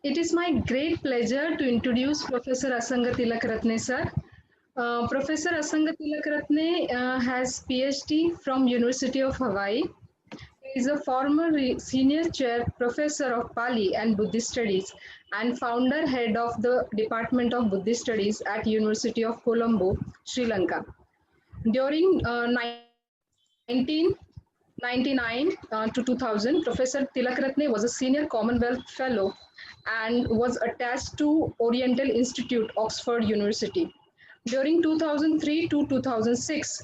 It is my great pleasure to introduce Professor Asanga Tilakaratne, sir. Professor Asanga Tilakaratne has PhD from University of Hawaii. He is a former senior chair professor of Pali and Buddhist Studies and founder head of the Department of Buddhist Studies at University of Colombo, Sri Lanka. During 1999 to 2000, Professor Tilakaratne was a Senior Commonwealth Fellow and was attached to Oriental Institute, Oxford University. During 2003 to 2006,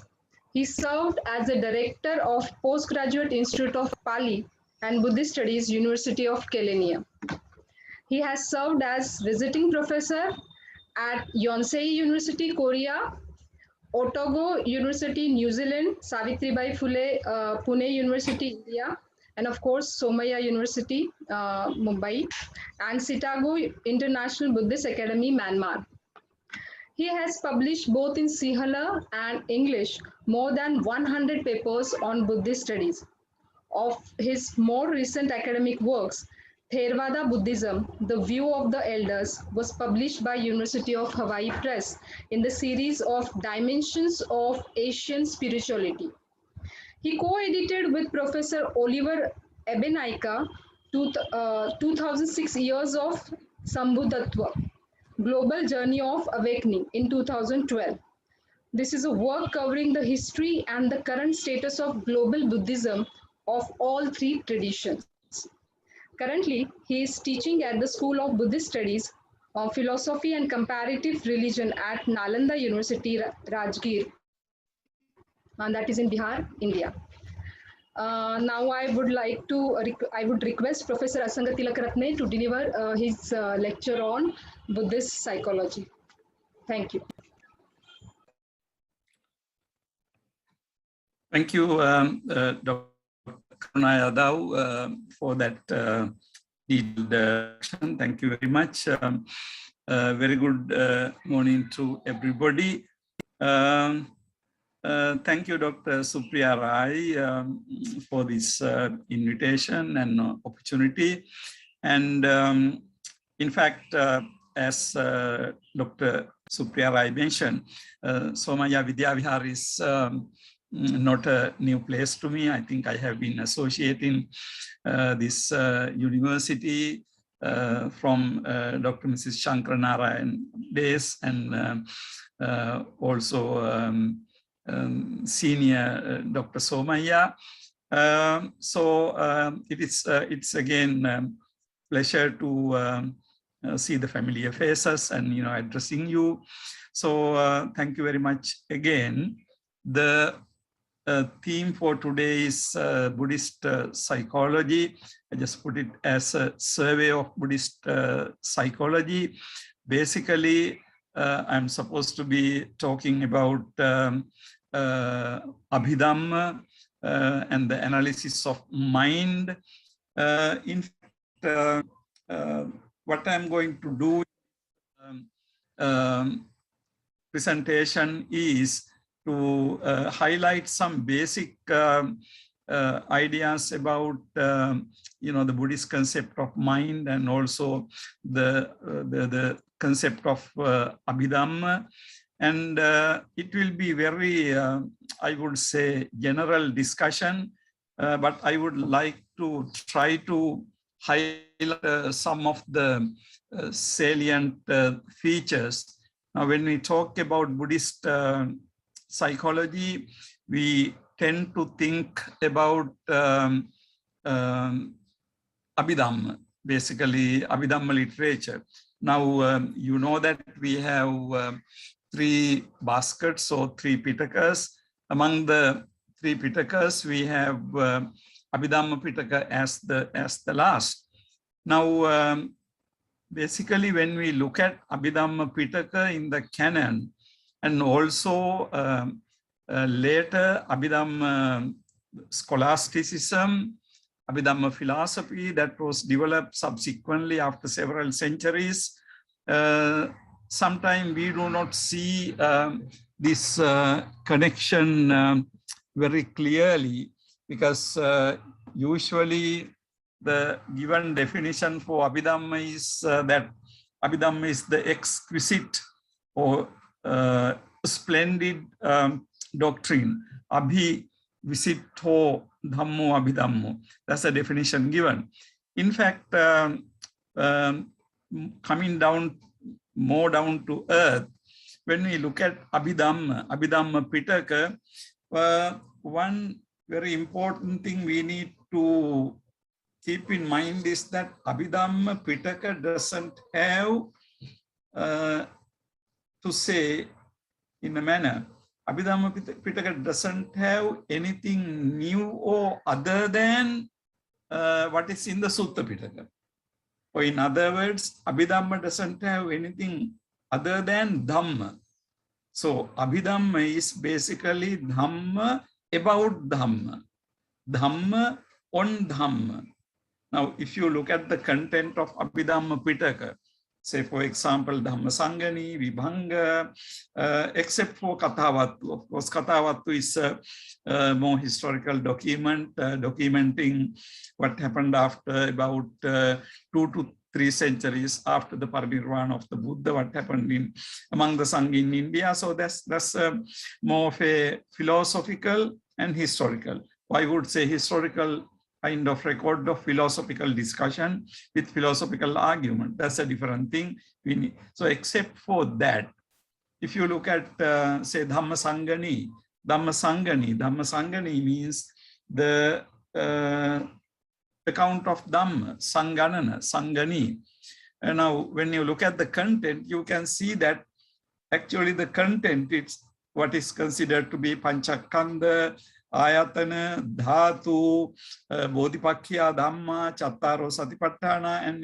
he served as the Director of Postgraduate Institute of Pali and Buddhist Studies, University of Kelaniya. He has served as visiting professor at Yonsei University, Korea, Otago University, New Zealand, Savitribai Phule Pune University, India, and of course Somaiya University, Mumbai, and Sitagu International Buddhist Academy, Myanmar. He has published both in Sinhala and English more than 100 papers on Buddhist studies. Of his more recent academic works, Theravada Buddhism, The View of the Elders, was published by University of Hawaii Press in the series of Dimensions of Asian Spirituality. He co-edited with Professor Oliver Abenayaka 2006 Years of Sambuddhatva, Global Journey of Awakening in 2012. This is a work covering the history and the current status of global Buddhism of all three traditions. Currently, he is teaching at the School of Buddhist Studies, Philosophy and Comparative Religion at Nalanda University, Rajgir, and that is in Bihar, India. Now I would request Professor Asanga Tilakaratne to deliver his lecture on Buddhist psychology. Thank you. Thank you, Dr. Karuna Yadav, for that detailed introduction. Thank you very much. Very good morning to everybody. Thank you, Dr. Supriya Rai, for this invitation and opportunity. And in fact, as Dr. Supriya Rai mentioned, Somaiya Vidyavihar is not a new place to me. I think I have been associating this university from Dr. Mrs. Shankara Narayan days, and also senior Dr. Somaiya. So it's again pleasure to see the familiar faces and addressing you. So thank you very much again. The theme for today is Buddhist psychology. I just put it as a survey of Buddhist psychology. Basically, I'm supposed to be talking about Abhidhamma and the analysis of mind. In fact, what I'm going to do presentation is to highlight some basic ideas about the Buddhist concept of mind, and also the concept of Abhidhamma. And it will be very, I would say, general discussion, but I would like to try to highlight some of the salient features. Now, when we talk about Buddhist psychology, we tend to think about Abhidhamma, basically Abhidhamma literature. Now, you know that we have three baskets or three Pitakas. Among the three Pitakas, we have Abhidhamma Pitaka as the last. Now, basically, when we look at Abhidhamma Pitaka in the canon, and also later Abhidhamma scholasticism, Abhidhamma philosophy that was developed subsequently after several centuries, sometimes we do not see this connection very clearly, because usually the given definition for Abhidhamma is that Abhidhamma is the exquisite or splendid doctrine. Abhi visitto dhammo abhidhammo. That's the definition given. In fact, coming down more down to earth, when we look at Abhidhamma Pitaka, one very important thing we need to keep in mind is that Abhidhamma Pitaka doesn't have to say in a manner, Abhidhamma Pitaka doesn't have anything new or other than what is in the Sutta Pitaka. Or in other words, Abhidhamma doesn't have anything other than Dhamma. So Abhidhamma is basically Dhamma about Dhamma. Dhamma on Dhamma. Now, if you look at the content of Abhidhamma Pitaka, say for example, Dhamma Sangani, Vibhanga, except for Kathavattu. Of course, Kathavattu is a more historical document, documenting what happened after about 2 to 3 centuries after the parinirvana of the Buddha, what happened among the Sangha in India. So that's more of a philosophical and historical. I would say historical kind of record of philosophical discussion with philosophical argument. That's a different thing. So except for that, if you look at, say, Dhamma Sangani means the account of Dhamma, Sangani. And now, when you look at the content, you can see that actually the content, it's what is considered to be Panchakanda, Ayatana, Dhatu, Bodhipakkhya Dhamma, Chattaro Satipatthana, and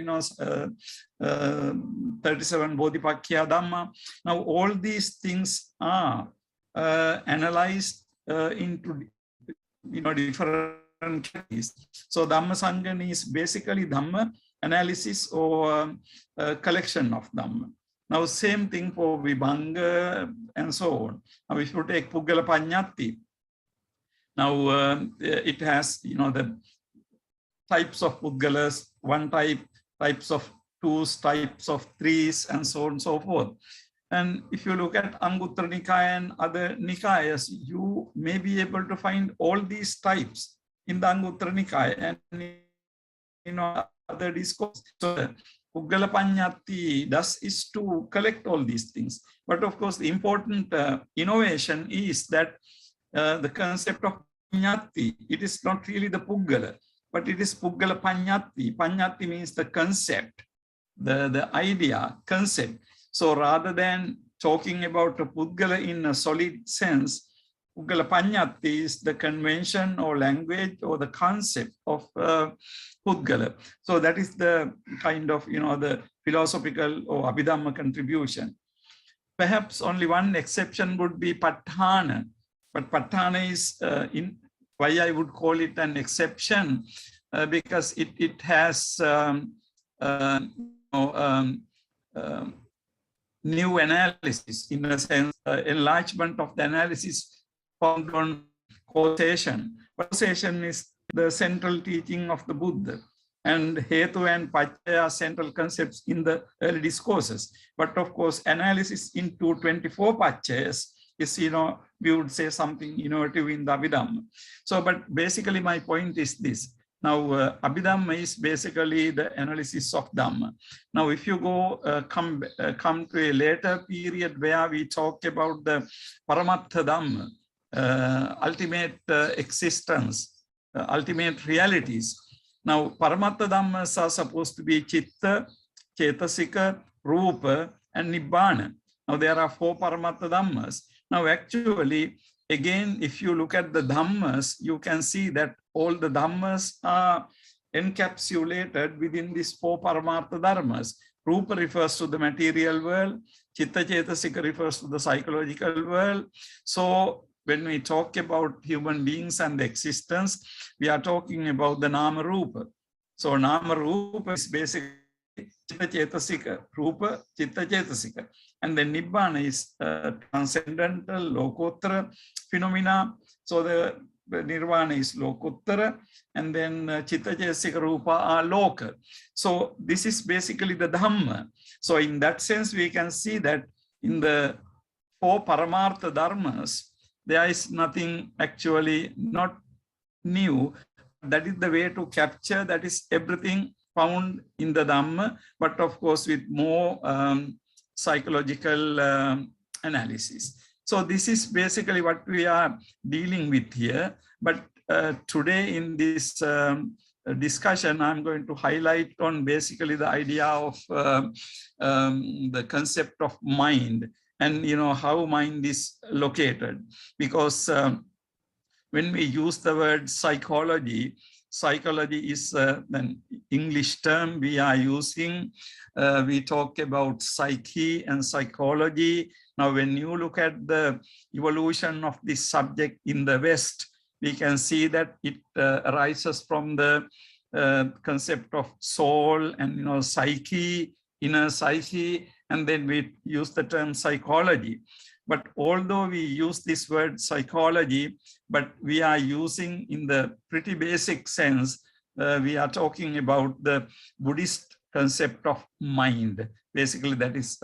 37 Bodhipakkhya Dhamma. Now, all these things are analyzed into different categories. So, Dhamma Sangani is basically Dhamma analysis or collection of Dhamma. Now, same thing for Vibhanga and so on. Now, if you take Puggala Panyati, now it has, the types of Puggalas, one type, types of twos, types of threes, and so on and so forth. And if you look at Anguttara Nikaya and other Nikayas, you may be able to find all these types in the Anguttara Nikaya and other discourses. So Puggala Panyati does is to collect all these things. But of course, the important innovation is that the concept of Panyati, it is not really the Puggala, but it is Puggala Panyati. Panyati means the concept, the idea, concept. So rather than talking about a Puggala in a solid sense, Puggala Panyati is the convention or language or the concept of Puggala. So that is the kind of, the philosophical or Abhidhamma contribution. Perhaps only one exception would be Patthana. But Patthana is, why I would call it an exception, because it has new analysis, in a sense, enlargement of the analysis found on causation. Causation is the central teaching of the Buddha, and Hetu and Paccaya are central concepts in the early discourses. But of course, analysis into 24 Paccayas is, we would say something innovative in the Abhidhamma. So, but basically my point is this. Now, Abhidhamma is basically the analysis of Dhamma. Now, if you go come to a later period where we talk about the Paramattha Dhamma, ultimate existence, ultimate realities. Now, Paramattha Dhammas are supposed to be Chitta, Cetasika, Rupa, and Nibbana. Now, there are 4 Paramattha Dhammas. Now, actually, again, if you look at the Dhammas, you can see that all the Dhammas are encapsulated within these 4 Paramartha Dharmas. Rupa refers to the material world, Chitta Cetasika refers to the psychological world. So, when we talk about human beings and the existence, we are talking about the Nama Rupa. So, Nama Rupa is basically Chitta Cetasika, Rupa, Chitta Cetasika. And then Nibbana is transcendental, Lokottara phenomena. So the Nirvana is Lokuttara, and then Chitta Jesika Rupa are Loka. So this is basically the Dhamma. So in that sense, we can see that in the 4 Paramartha Dharmas, there is nothing actually not new. That is the way to capture, that is everything found in the Dhamma, but of course with more psychological analysis. So this is basically what we are dealing with here. But today in this discussion, I'm going to highlight on basically the idea of the concept of mind, and how mind is located. Because when we use the word psychology, psychology is an English term we are using. We talk about psyche and psychology. Now, when you look at the evolution of this subject in the West, we can see that it arises from the concept of soul and psyche, inner psyche, and then we use the term psychology. But although we use this word psychology, but we are using in the pretty basic sense, we are talking about the Buddhist concept of mind. Basically, that is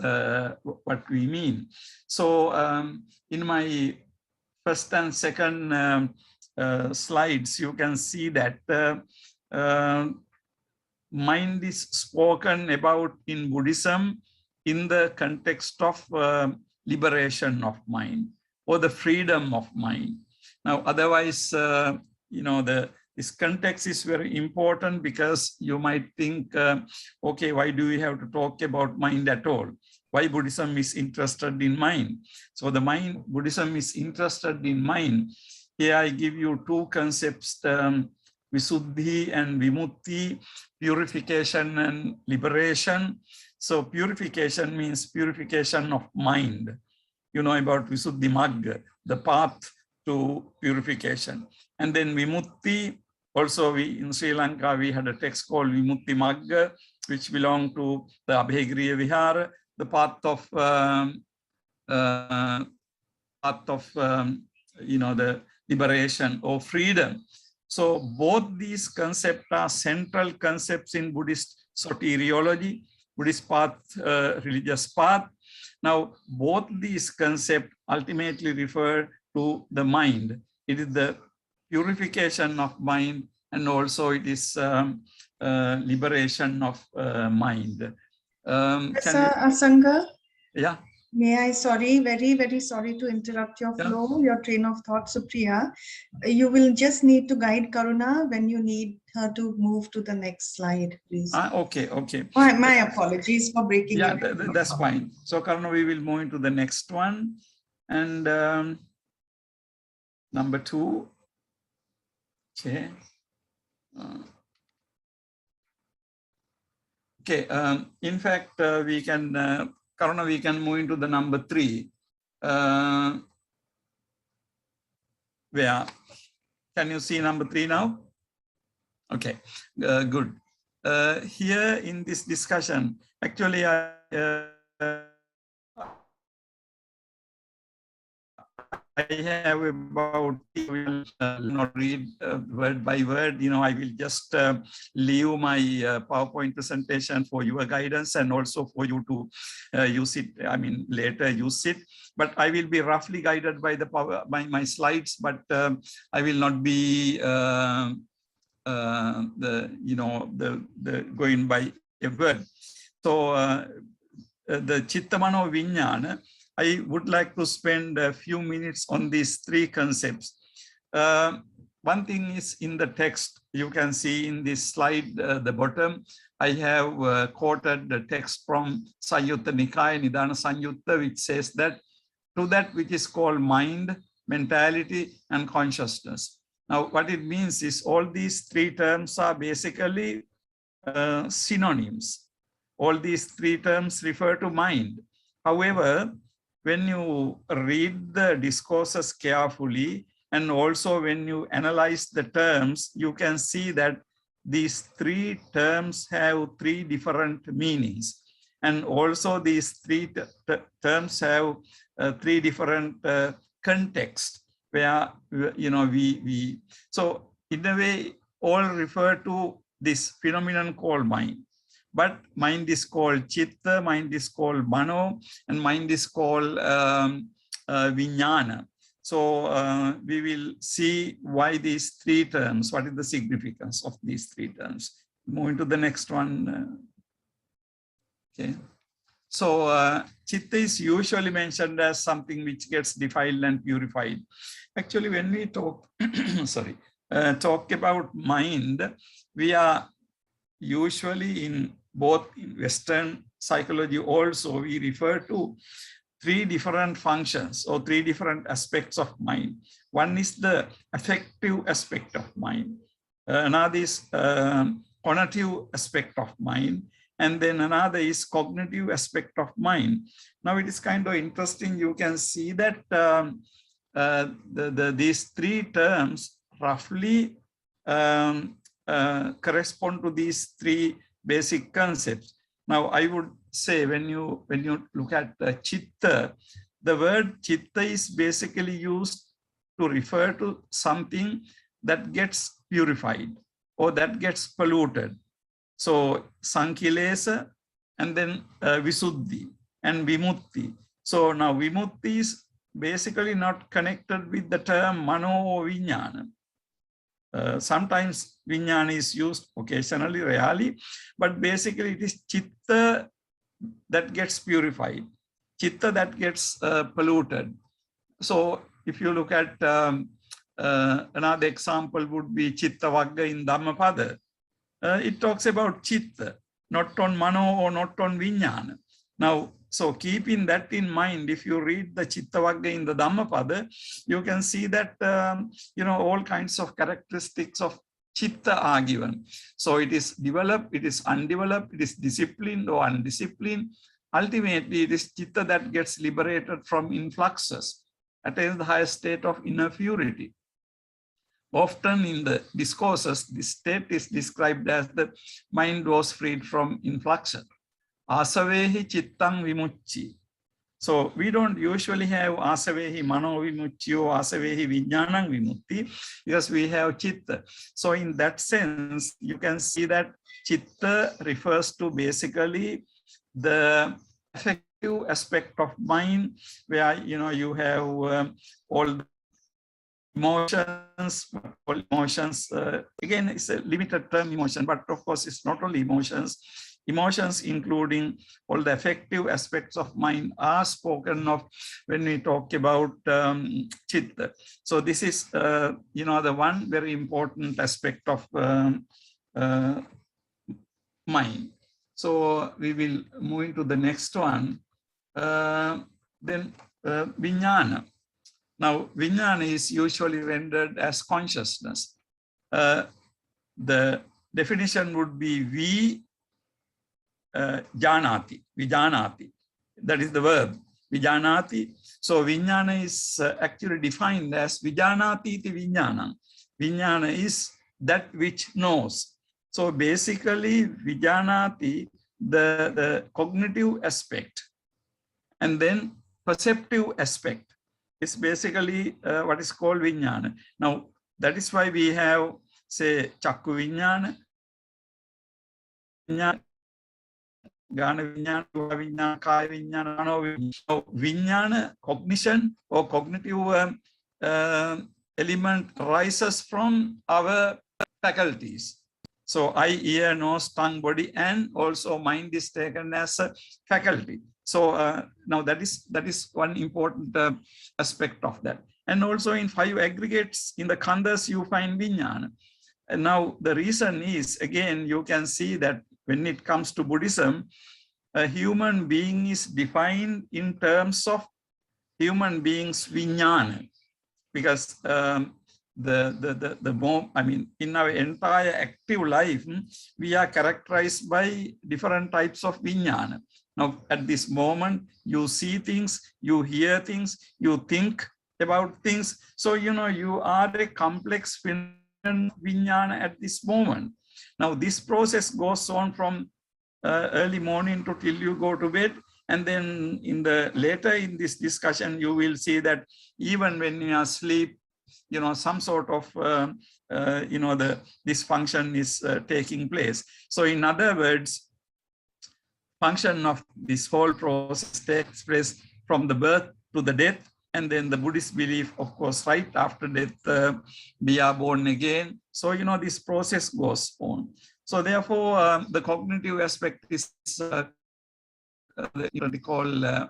what we mean. So in my first and second slides, you can see that mind is spoken about in Buddhism in the context of liberation of mind or the freedom of mind. Now, otherwise, this context is very important, because you might think, okay, why do we have to talk about mind at all? Why Buddhism is interested in mind? So the mind, Buddhism is interested in mind. Here I give you 2 concepts, Visuddhi and Vimutti, purification and liberation. So purification means purification of mind. You know about Visuddhi Magga, the path to purification. And then Vimutti, also in Sri Lanka, we had a text called Vimutti Magga, which belonged to the Abhidhamma Vihar, the path of the liberation or freedom. So both these concepts are central concepts in Buddhist soteriology, Buddhist path, religious path. Now, both these concepts ultimately refer to the mind. It is the purification of mind, and also it is liberation of mind. Asanga? Yeah. May I, very, very sorry to interrupt your flow, your train of thought, Supriya. You will just need to guide Karuna when you need her to move to the next slide, please. Okay. My apologies for breaking. Yeah, that's fine. So, Karuna, we will move into the next one. And number 2. Okay. In fact, we can, Karuna, we can move into the number 3. Where? Can you see number 3 now? Okay, good. Here in this discussion, actually, I have about, will not read word by word, I will just leave my PowerPoint presentation for your guidance, and also for you to use it, later use it. But I will be roughly guided by my slides, but I will not be going by a word. So the Chitta Mano Vijnana, I would like to spend a few minutes on these 3 concepts. One thing is in the text, you can see in this slide, the bottom, I have quoted the text from Sayyutta Nikaya Nidana Sanyutta, which says that to that which is called mind, mentality, and consciousness. Now, what it means is all these 3 terms are basically synonyms. All these 3 terms refer to mind. However, when you read the discourses carefully, and also when you analyze the terms, you can see that these 3 terms have 3 different meanings. And also these 3 terms have 3 different contexts. where, so in a way, all refer to this phenomenon called mind. But mind is called Chitta, mind is called Mano, and mind is called Vijnana. So we will see why these three terms, what is the significance of these three terms. Moving to the next one. Okay. So Chitta is usually mentioned as something which gets defiled and purified. Actually, when we talk, talk about mind, we are usually in both in Western psychology also, we refer to three different functions or three different aspects of mind. One is the affective aspect of mind. Another is cognitive aspect of mind. And then another is cognitive aspect of mind. Now it is kind of interesting. You can see that these three terms roughly correspond to these three basic concepts. Now I would say when you look at Chitta, the word Chitta is basically used to refer to something that gets purified or that gets polluted. So Sankilesa and then Visuddhi and Vimutti. So now Vimutti is basically not connected with the term Mano or Vijnana. Sometimes Vijnana is used occasionally, rarely, but basically it is Chitta that gets purified, Chitta that gets polluted. So if you look at another example would be Chitta Vagga in Dhammapada. It talks about Chitta, not on Mano or not on Vijnana. Now, so keeping that in mind, if you read the Chitta Vagga in the Dhammapada, you can see that, all kinds of characteristics of Chitta are given. So it is developed, it is undeveloped, it is disciplined or undisciplined. Ultimately, it is Chitta that gets liberated from influxes, attains the highest state of inner purity. Often in the discourses, this state is described as the mind was freed from influction. Asavehi chittang vimucci. So we don't usually have asavehi mano vimucci or asavehi vijnanang vimutti because we have chitta. So in that sense, you can see that chitta refers to basically the affective aspect of mind where, you have all the emotions, again, it's a limited term emotion, but of course it's not only emotions including all the affective aspects of mind are spoken of when we talk about Chitta. So this is, the one very important aspect of mind. So we will move into the next one. Then Vijnana. Now, Vijnana is usually rendered as consciousness. The definition would be Janati, Vijanati. That is the verb, Vijanati. So Vijnana is actually defined as Vijanati iti Vijnana. Vijnana is that which knows. So basically, Vijanati, the cognitive aspect, and then perceptive aspect is basically what is called Vijnana. Now, that is why we have, say, Chakku Vijnana, Gana Vijnana, Vijnana, Kaya Vijnana, Mano Vijnana. So Vijnana, cognition or cognitive element rises from our faculties. So eye, ear, nose, tongue, body, and also mind is taken as a faculty. So now that is one important aspect of that. And also in 5 aggregates in the khandhas, you find Vijnana. And now the reason is, again, you can see that when it comes to Buddhism, a human being is defined in terms of human beings Vijnana, because in our entire active life, we are characterized by different types of Vijnana. Now, at this moment, you see things, you hear things, you think about things. So, you are a complex Vijnana at this moment. Now, this process goes on from early morning to till you go to bed. And then later in this discussion, you will see that even when you are asleep, some sort of, this function is taking place. So in other words, function of this whole process takes place from the birth to the death, and then the Buddhist belief, of course, right after death, we are born again. So, this process goes on. So therefore, the cognitive aspect is they call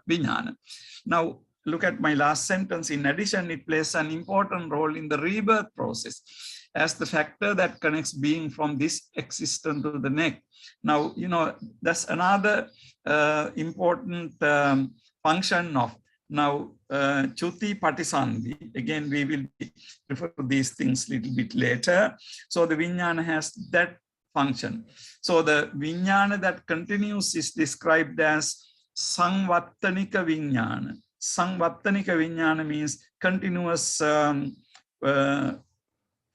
vijnana. Now, look at my last sentence. In addition, it plays an important role in the rebirth process as the factor that connects being from this existence to the next. Now, that's another important function of now Chuti Patisandhi. Again, we will refer to these things a little bit later. So the vijnana has that function. So the vijnana that continues is described as Sangvattanika vijnana. Sangvattanika vijnana means continuous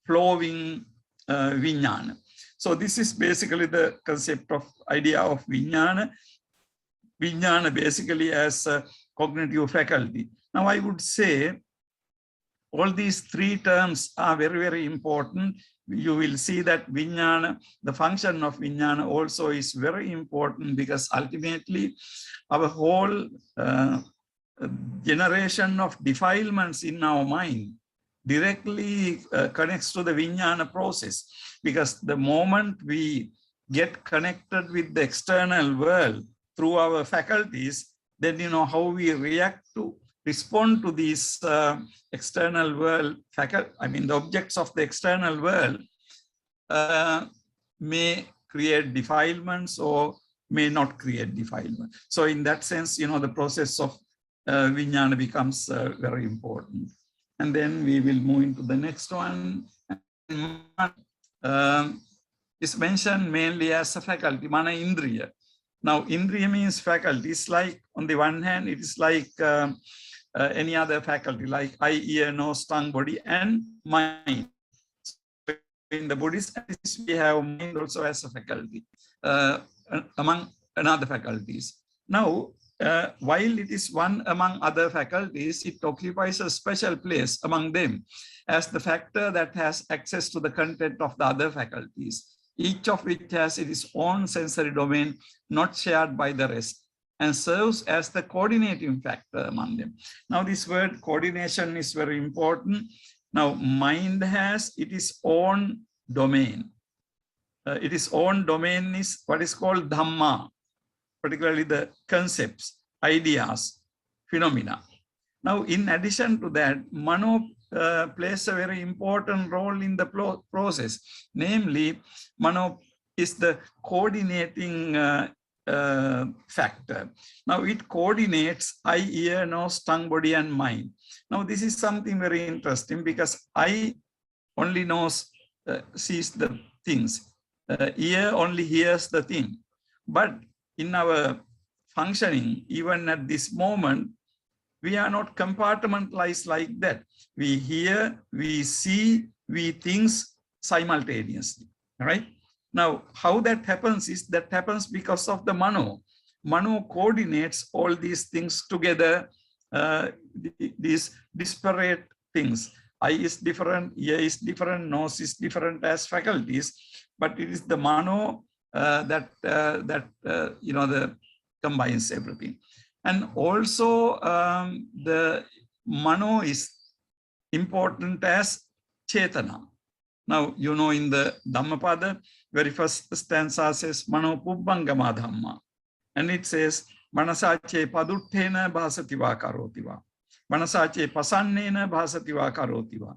flowing vijnana. So this is basically the concept of idea of vijnana. Vijnana basically as a cognitive faculty. Now I would say all these three terms are very, very important. You will see that vijnana, the function of vijnana also is very important, because ultimately our whole generation of defilements in our mind directly connects to the vijnana process. Because the moment we get connected with the external world through our faculties, then how we react to respond to these external world, the objects of the external world may create defilements or may not create defilement. So in that sense, the process of vijnana becomes very important. And then we will move into the next one. Is mentioned mainly as a faculty, mana indriya. Now, indriya means faculty. It's like, on the one hand, it is like any other faculty, like eye, ear, nose, tongue, body, and mind. In the Buddhist, we have mind also as a faculty, among other faculties. Now, while it is one among other faculties, it occupies a special place among them as the factor that has access to the content of the other faculties, each of which has its own sensory domain, not shared by the rest, and serves as the coordinating factor among them. Now, this word coordination is very important. Now, mind has its own domain. Its own domain is what is called Dhamma, particularly the concepts, ideas, phenomena. Now, in addition to that, Mano plays a very important role in the process. Namely, Mano is the coordinating factor. Now, it coordinates eye, ear, nose, tongue, body, and mind. Now, this is something very interesting, because eye only sees the things. Ear only hears the thing. But in our functioning, even at this moment, we are not compartmentalized like that. We hear, we see, we think simultaneously, right? Now, how that happens is that happens because of the Mano. Mano coordinates all these things together, these disparate things. Eye is different, ear is different, nose is different as faculties, but it is the Mano that combines everything. And also the Mano is important as Chetana. Now, in the Dhammapada, very first stanza says, Mano Pubbangama Dhamma. And it says, Manasache Paduttena Bhasativa Karotiva. Manasache Pasannena Bhasativa Karotiva.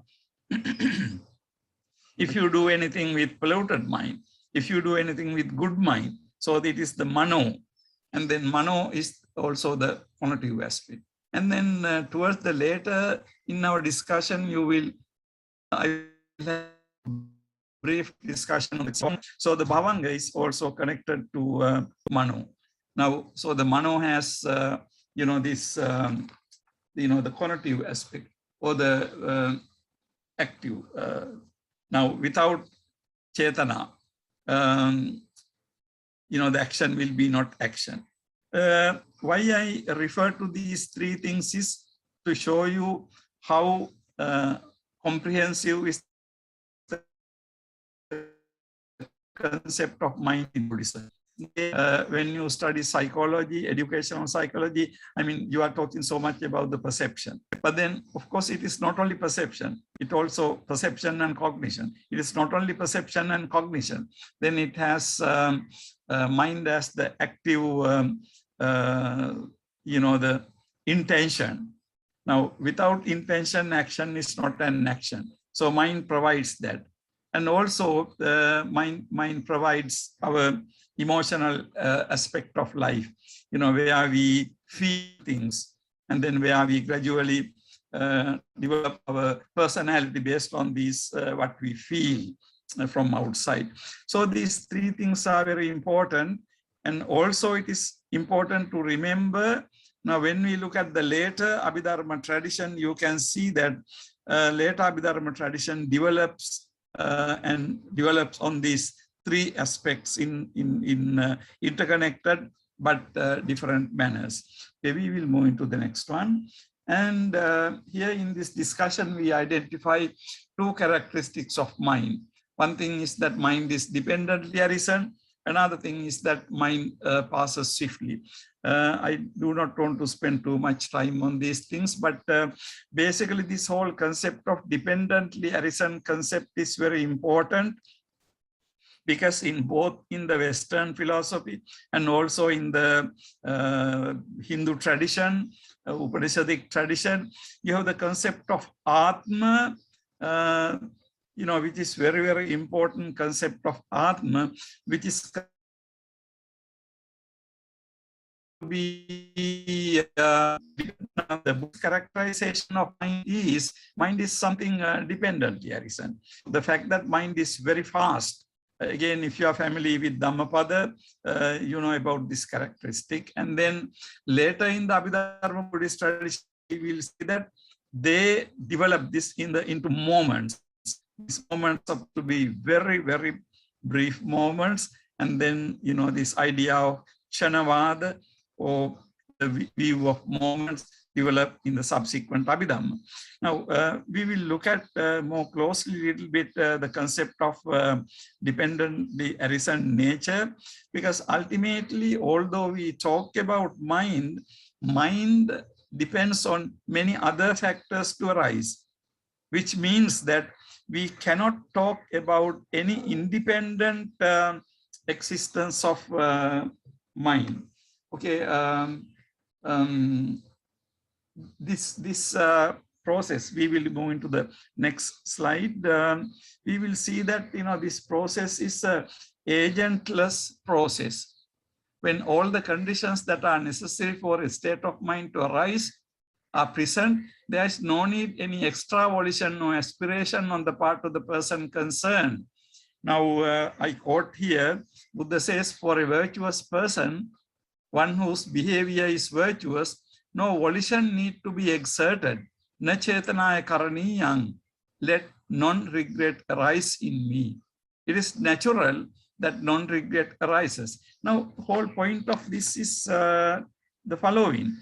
If you do anything with polluted mind, if you do anything with good mind, so it is the Mano. And then Mano is also the conative aspect. And then towards the later in our discussion, I will have a brief discussion on the song. So the Bhavanga is also connected to Mano. Now, so the Mano has, this, the conative aspect or the active. Now, without Chetana, the action will be not action. Why I refer to these three things is to show you how comprehensive is the concept of mind in Buddhism. When you study psychology, educational psychology, I mean, you are talking so much about the perception. But then, of course, it is not only perception, it also perception and cognition. It is not only perception and cognition. Then it has mind as the active, the intention. Now, without intention, action is not an action. So mind provides that. And also, mind provides our emotional aspect of life, where we feel things, and then where we gradually develop our personality based on these, what we feel from outside. So these three things are very important. And also it is important to remember, now when we look at the later Abhidharma tradition, you can see that later Abhidharma tradition develops on these three aspects in interconnected but different manners. Okay, we will move into the next one. And here in this discussion, we identify two characteristics of mind. One thing is that mind is dependently arisen. Another thing is that mind passes swiftly. I do not want to spend too much time on these things, but basically this whole concept of dependently arisen concept is very important, because in both in the Western philosophy and also in the Hindu tradition, Upanishadic tradition, you have the concept of Atma, which is very, very important concept of Atma, which is the characterization of mind is something dependently arisen. The fact that mind is very fast. Again, if you are familiar with Dhammapada, you know about this characteristic. And then later in the Abhidhamma Buddhist tradition, we will see that they develop this into moments. These moments have to be very, very brief moments. And then, this idea of Kshanavada, or the view of moments, develop in the subsequent Abhidhamma. Now, we will look at more closely a little bit the concept of dependently arisen nature, because ultimately, although we talk about mind depends on many other factors to arise, which means that we cannot talk about any independent existence of mind. Okay. This process, we will move into the next slide. We will see that this process is a agentless process. When all the conditions that are necessary for a state of mind to arise are present, there is no need any extra volition or aspiration on the part of the person concerned. Now, I quote here, Buddha says, for a virtuous person, one whose behavior is virtuous, no volition need to be exerted. Na chetanaya karaniyang, let non-regret arise in me. It is natural that non-regret arises. Now, the whole point of this is the following.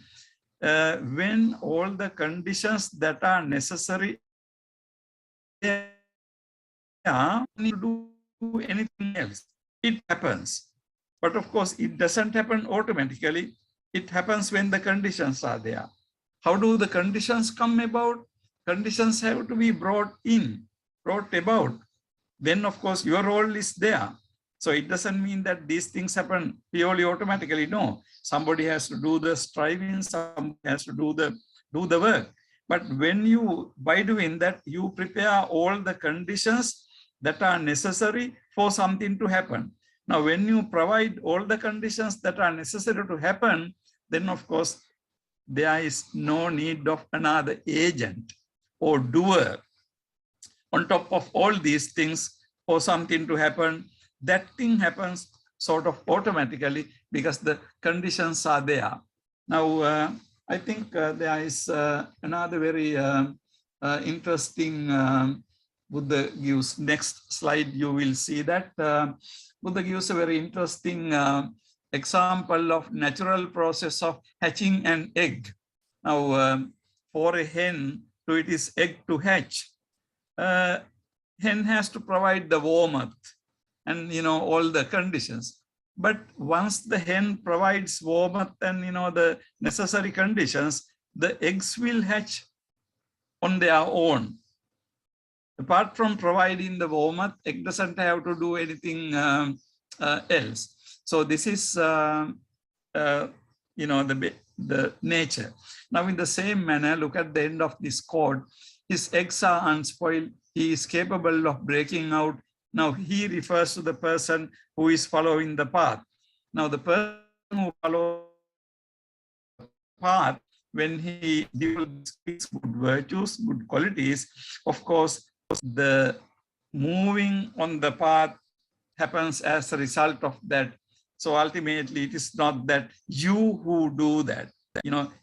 When all the conditions that are necessary need to do anything else, it happens. But of course, it doesn't happen automatically. It happens when the conditions are there. How do the conditions come about? Conditions have to be brought about. Then, of course, your role is there. So it doesn't mean that these things happen purely automatically. No, somebody has to do the striving, somebody has to do the work. But when you, by doing that, you prepare all the conditions that are necessary for something to happen. Now, when you provide all the conditions that are necessary to happen, then of course, there is no need of another agent or doer on top of all these things for something to happen. That thing happens sort of automatically because the conditions are there. Now, I think there is another very interesting Buddha gives. Next slide, you will see that Buddha gives a very interesting example of natural process of hatching an egg. Now, for a hen, to its egg to hatch, hen has to provide the warmth and, all the conditions. But once the hen provides warmth and, the necessary conditions, the eggs will hatch on their own. Apart from providing the warmth, egg doesn't have to do anything else. So this is, the nature. Now, in the same manner, look at the end of this quote. His eggs are unspoiled. He is capable of breaking out. Now, he refers to the person who is following the path. Now, the person who follows the path, when he develops good virtues, good qualities, of course, the moving on the path happens as a result of that. So ultimately, it is not that you who do that.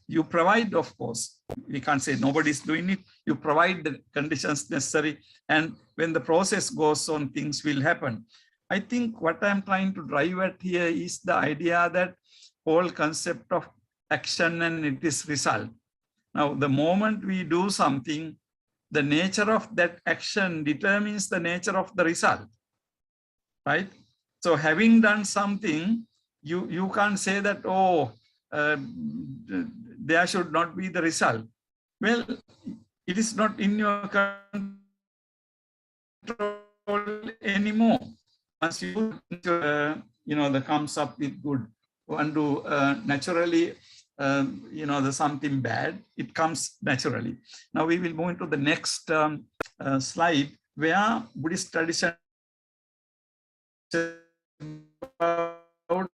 You provide, of course. We can't say nobody's doing it. You provide the conditions necessary. And when the process goes on, things will happen. I think what I'm trying to drive at here is the idea that whole concept of action and it is result. Now, the moment we do something, the nature of that action determines the nature of the result, right? So having done something, you can't say that, there should not be the result. Well, it is not in your control anymore. Once you, the comes up with good, and do naturally, there's something bad, it comes naturally. Now we will move into the next slide, where Buddhist tradition about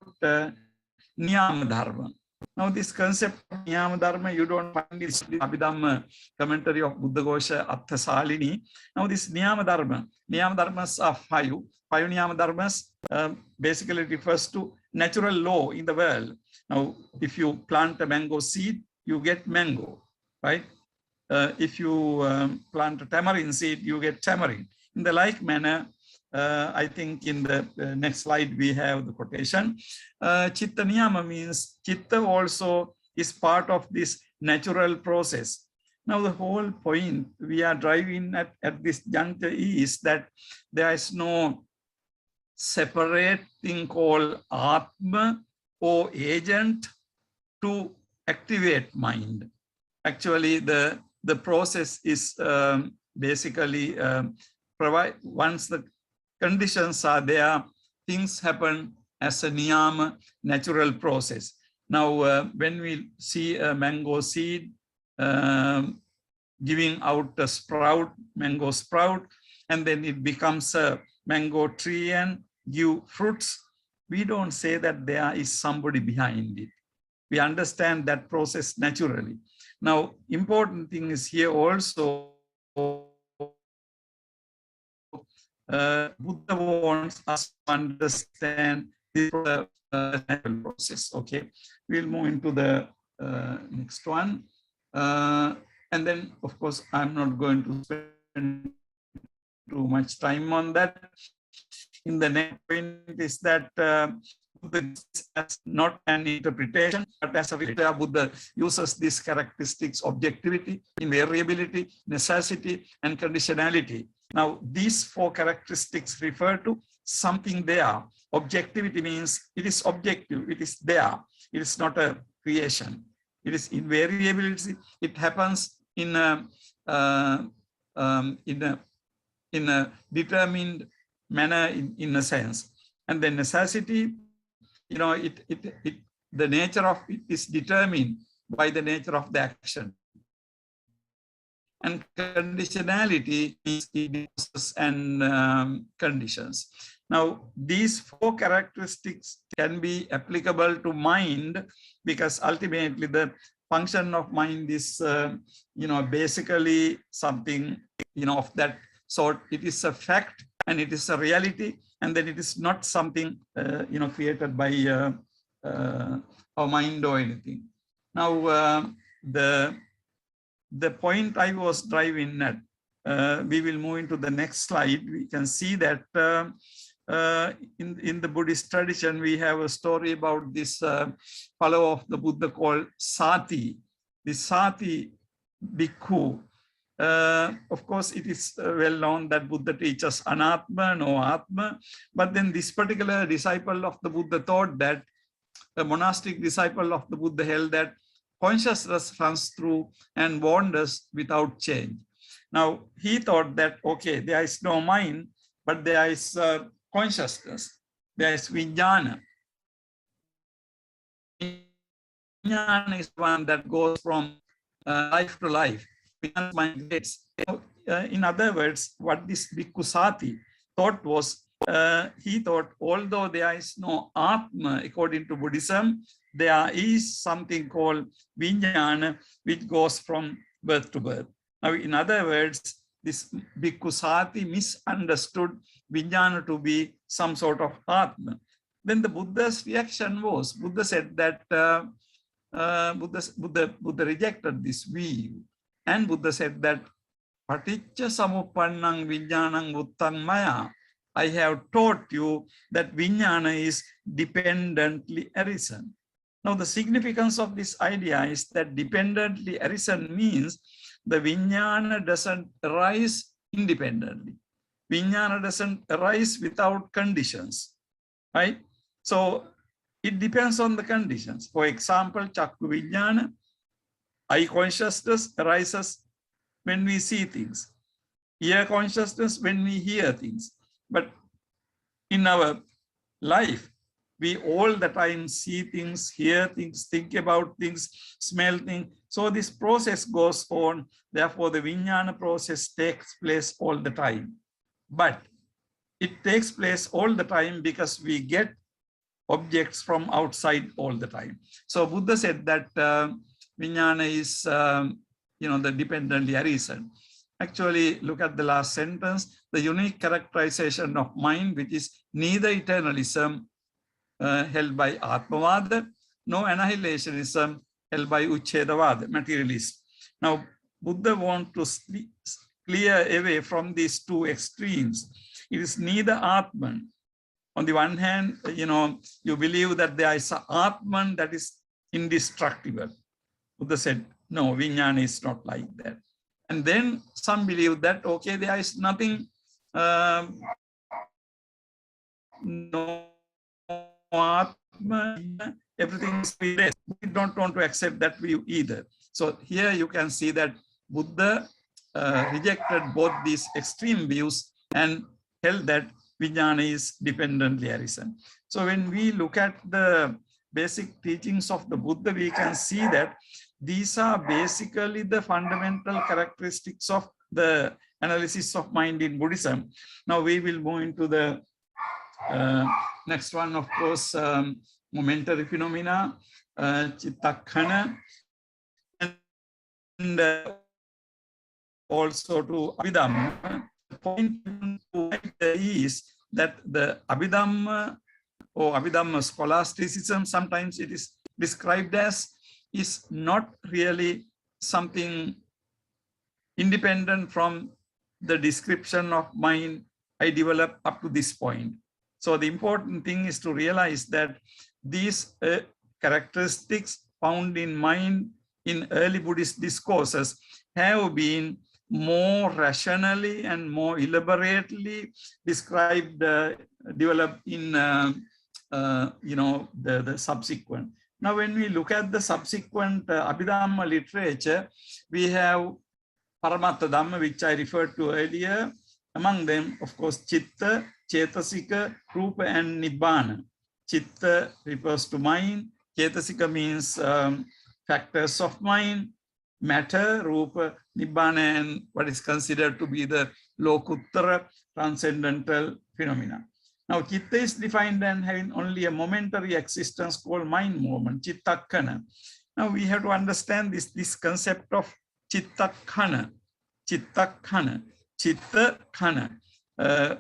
Niyama Dharma. Now, this concept of Niyama Dharma, you don't find this in the Abhidhamma commentary of Buddhaghosa Attha Salini. Now, this Niyama Dharmas are five. Five Niyama Dharmas basically refers to natural law in the world. Now, if you plant a mango seed, you get mango, right? If you plant a tamarind seed, you get tamarind. In the like manner, I think in the next slide we have the quotation. Chitta Niyama means Chitta also is part of this natural process. Now the whole point we are driving at this juncture is that there is no separate thing called Atma or agent to activate mind. Actually, the process is basically once the conditions are there, things happen as a niyama, natural process. Now, when we see a mango seed giving out a sprout, mango sprout, and then it becomes a mango tree and give fruits, we don't say that there is somebody behind it. We understand that process naturally. Now, important thing is here also, Buddha wants us to understand this natural process. Okay, we'll move into the next one. And then, of course, I'm not going to spend too much time on that. In the next point is that Buddha is not an interpretation, but as a reality, Buddha uses these characteristics: objectivity, invariability, necessity, and conditionality. Now, these four characteristics refer to something there. Objectivity means it is objective, it is there, it is not a creation. It is invariability, it happens in a determined manner in a sense. And then necessity, the nature of it is determined by the nature of the action. And conditionality is process and conditions. Now, these four characteristics can be applicable to mind, because ultimately the function of mind is, basically something, of that sort. It is a fact and it is a reality, and then it is not something, created by our mind or anything. Now, the point I was driving at, we will move into the next slide. We can see that in the Buddhist tradition, we have a story about this follower of the Buddha called Sati. The Sati bhikkhu, Of course, it is well known that Buddha teaches anatma, no atma. But then this particular disciple of the Buddha thought that a monastic disciple of the Buddha held that consciousness runs through and wanders without change. Now, he thought that, okay, there is no mind, but there is consciousness. There is vijnana. Vijnana is one that goes from life to life. Migrates. In other words, what this Bhikkhu Sati thought was, he thought, although there is no Atma according to Buddhism, there is something called Vijnana, which goes from birth to birth. Now, in other words, this Bhikkhu Sati misunderstood Vijnana to be some sort of Atma. Then the Buddha's reaction was, Buddha said that Buddha rejected this view. And Buddha said that Paticca samuppannang vijnanang buttang maya. I have taught you that vijnana is dependently arisen. Now, the significance of this idea is that dependently arisen means the vijnana doesn't arise independently. Vijnana doesn't arise without conditions, right? So it depends on the conditions. For example, chakku vijnana, eye consciousness arises when we see things. Ear consciousness when we hear things. But in our life, we all the time see things, hear things, think about things, smell things. So this process goes on. Therefore, the vijnana process takes place all the time. But it takes place all the time because we get objects from outside all the time. So Buddha said that vijnana is, the dependently arisen. Actually, look at the last sentence. The unique characterization of mind, which is neither eternalism held by Atmavada, no annihilationism held by Uchedavada, materialism. Now, Buddha wants to clear away from these two extremes. It is neither Atman. On the one hand, you believe that there is an Atman that is indestructible. Buddha said, no, vijnana is not like that. And then some believe that, okay, there is nothing, no Atma, everything is space. We don't want to accept that view either. So here you can see that Buddha rejected both these extreme views and held that vijnana is dependently arisen. So when we look at the basic teachings of the Buddha, we can see that these are basically the fundamental characteristics of the analysis of mind in Buddhism. Now we will move into the next one, of course, momentary phenomena, Chitta, and also to Abhidhamma. The point is that the Abhidhamma or Abhidhamma scholasticism, sometimes it is described as, is not really something independent from the description of mind I developed up to this point. So the important thing is to realize that these characteristics found in mind in early Buddhist discourses have been more rationally and more elaborately described, developed in the subsequent. Now, when we look at the subsequent Abhidhamma literature, we have Paramattha Dhamma, which I referred to earlier. Among them, of course, Chitta, Cetasika, Rupa, and Nibbana. Chitta refers to mind. Cetasika means factors of mind. Matter, Rupa, Nibbana, and what is considered to be the Lokuttara transcendental phenomena. Now, Chitta is defined and having only a momentary existence called mind movement, Chittakkana. Now, we have to understand this concept of Chittakkana. Chittakkana. Chittakkana.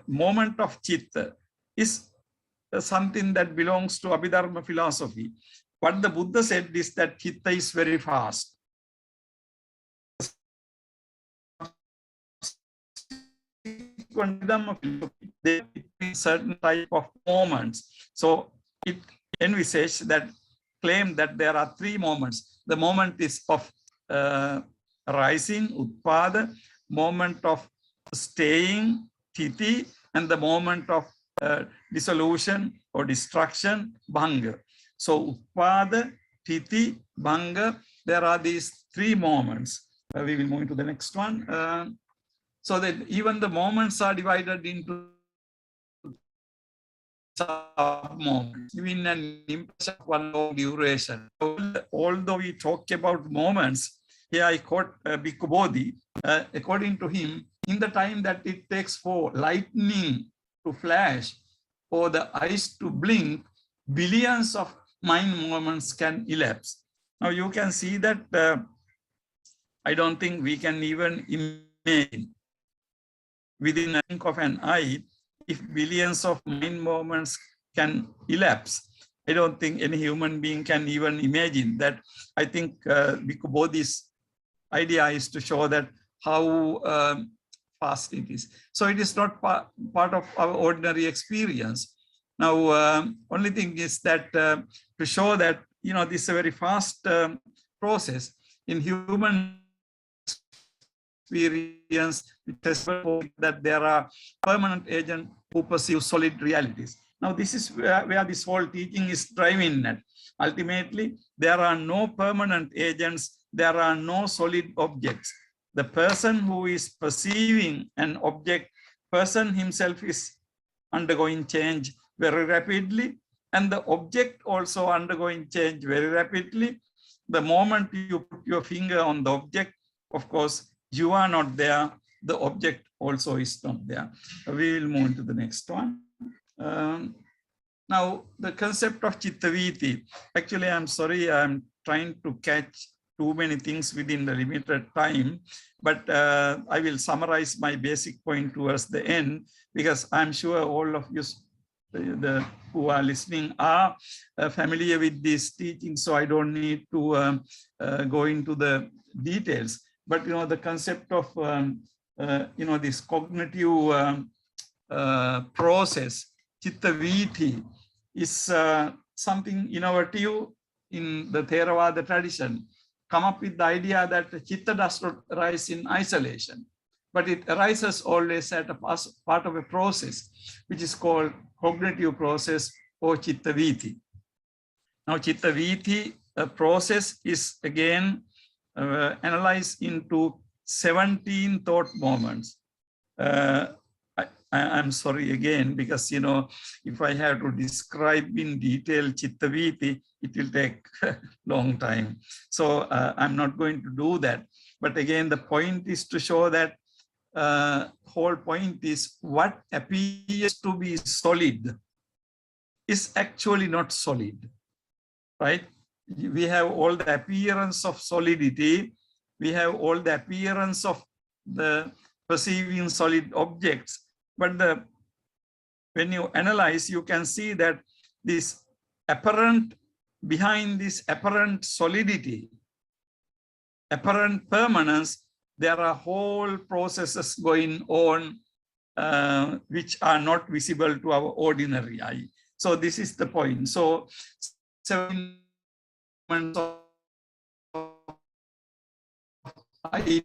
Moment of Chitta is something that belongs to Abhidhamma philosophy. What the Buddha said is that Chitta is very fast. There are certain type of moments. So it envisages that claim that there are three moments. The moment is of rising, Utpada, moment of staying, Titi, and the moment of dissolution or destruction, Bhanga. So Utpada, Titi, Bhanga, there are these three moments. We will move into the next one. So that even the moments are divided into sub-moments, giving an impression of one long duration. Although we talk about moments, here I quote Bhikkhu Bodhi, according to him, in the time that it takes for lightning to flash or the eyes to blink, billions of mind moments can elapse. Now you can see that I don't think we can even imagine within a blink of an eye if billions of mind moments can elapse. I don't think any human being can even imagine that. I think Bhikkhu Bodhi's idea is to show that how fast it is. So it is not part of our ordinary experience. Now, only thing is that to show that, you know, this is a very fast process in human experience, that there are permanent agents who perceive solid realities. Now, this is where this whole teaching is driving at. Ultimately, there are no permanent agents, there are no solid objects. The person who is perceiving an object, person himself is undergoing change very rapidly, and the object also undergoing change very rapidly. The moment you put your finger on the object, of course, you are not there, the object also is not there. We will move to the next one. Now, the concept of Chitta Viti. Actually, I'm sorry, I'm trying to catch too many things within the limited time, but I will summarize my basic point towards the end, because I'm sure all of you who are listening are familiar with this teaching, so I don't need to go into the details. But, you know, the concept of, you know, this cognitive process, Chitta Viti, is something innovative in the Theravada tradition. Come up with the idea that Chitta does not arise in isolation, but it arises always at a part of a process, which is called cognitive process or Chitta Viti. Now, Chitta Viti process is again analyzed into 17 thought moments. I'm sorry again, because, you know, if I have to describe in detail Chitta Viti, it will take a long time. So I'm not going to do that. But again, the point is to show that whole point is what appears to be solid is actually not solid, right? We have all the appearance of solidity. We have all the appearance of the perceiving solid objects. But when you analyze, you can see that this apparent, behind this apparent solidity, apparent permanence, there are whole processes going on which are not visible to our ordinary eye. So this is the point. So 7 moments of eye,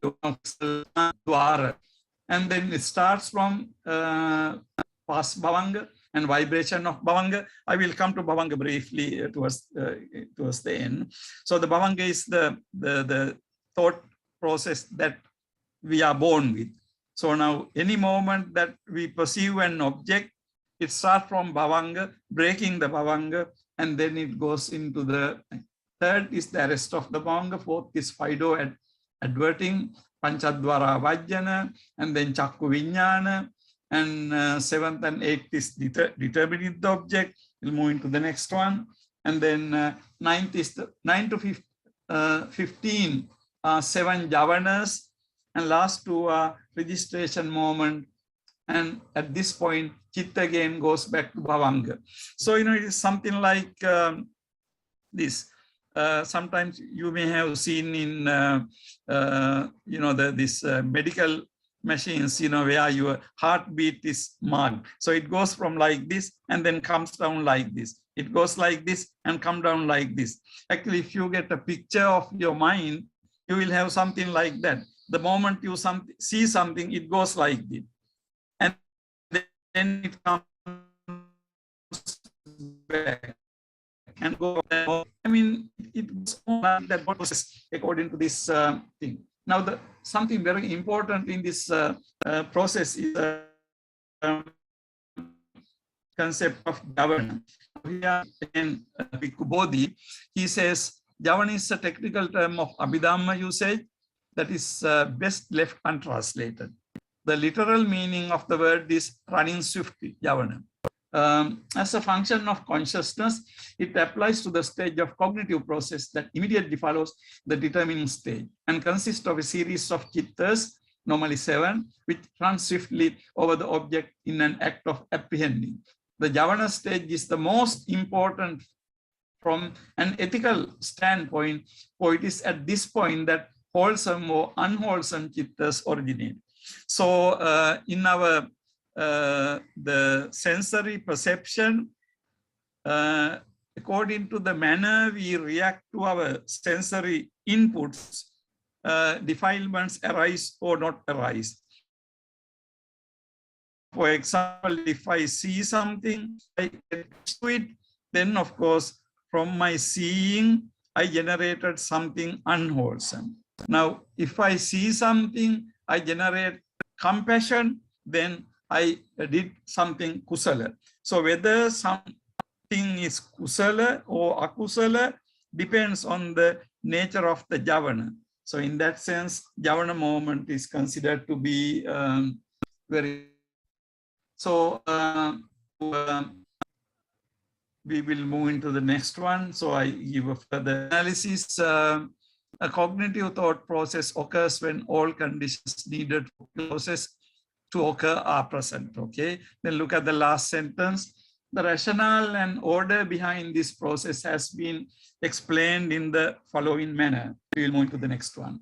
and then it starts from past Bhavanga and vibration of Bhavanga. I will come to Bhavanga briefly towards the end. So the Bhavanga is the thought process that we are born with. So now any moment that we perceive an object, it starts from Bhavanga, breaking the Bhavanga, and then it goes into the third is the rest of the Bhavanga, fourth is Fido adverting, Panchadvara Vajjana, and then Chakku Vijnana, and seventh and eighth is determining the object. We'll move into the next one. And then ninth is the 9 to 15 are 7 javanas, and last 2 are registration moment. And at this point, Chitta again goes back to Bhavanga. So, you know, it is something like this. Sometimes you may have seen in, you know, this medical machines, you know, where your heartbeat is marked. So it goes from like this and then comes down like this. It goes like this and come down like this. Actually, if you get a picture of your mind, you will have something like that. The moment you see something, it goes like this. And then it comes back and go. I mean, it goes on like that process according to this thing. Now, something very important in this process is concept of javana. Here again, Bhikkhu Bodhi, he says, javana is a technical term of Abhidhamma usage that is best left untranslated. The literal meaning of the word is running swiftly, javana. As a function of consciousness, it applies to the stage of cognitive process that immediately follows the determining stage and consists of a series of chittas, normally 7, which run swiftly over the object in an act of apprehending. The javana stage is the most important from an ethical standpoint, for it is at this point that wholesome or unwholesome chittas originate. So in our the sensory perception, according to the manner we react to our sensory inputs, defilements arise or not arise. For example, if I see something, I get to it, then of course, from my seeing, I generated something unwholesome. Now, if I see something, I generate compassion, then I did something kusala. So whether something is kusala or akusala depends on the nature of the javana. So in that sense, javana moment is considered to be very. So we will move into the next one. So I give a further analysis. A cognitive thought process occurs when all conditions needed for the process to occur are present. Okay. Then look at the last sentence. The rationale and order behind this process has been explained in the following manner. We will move to the next one.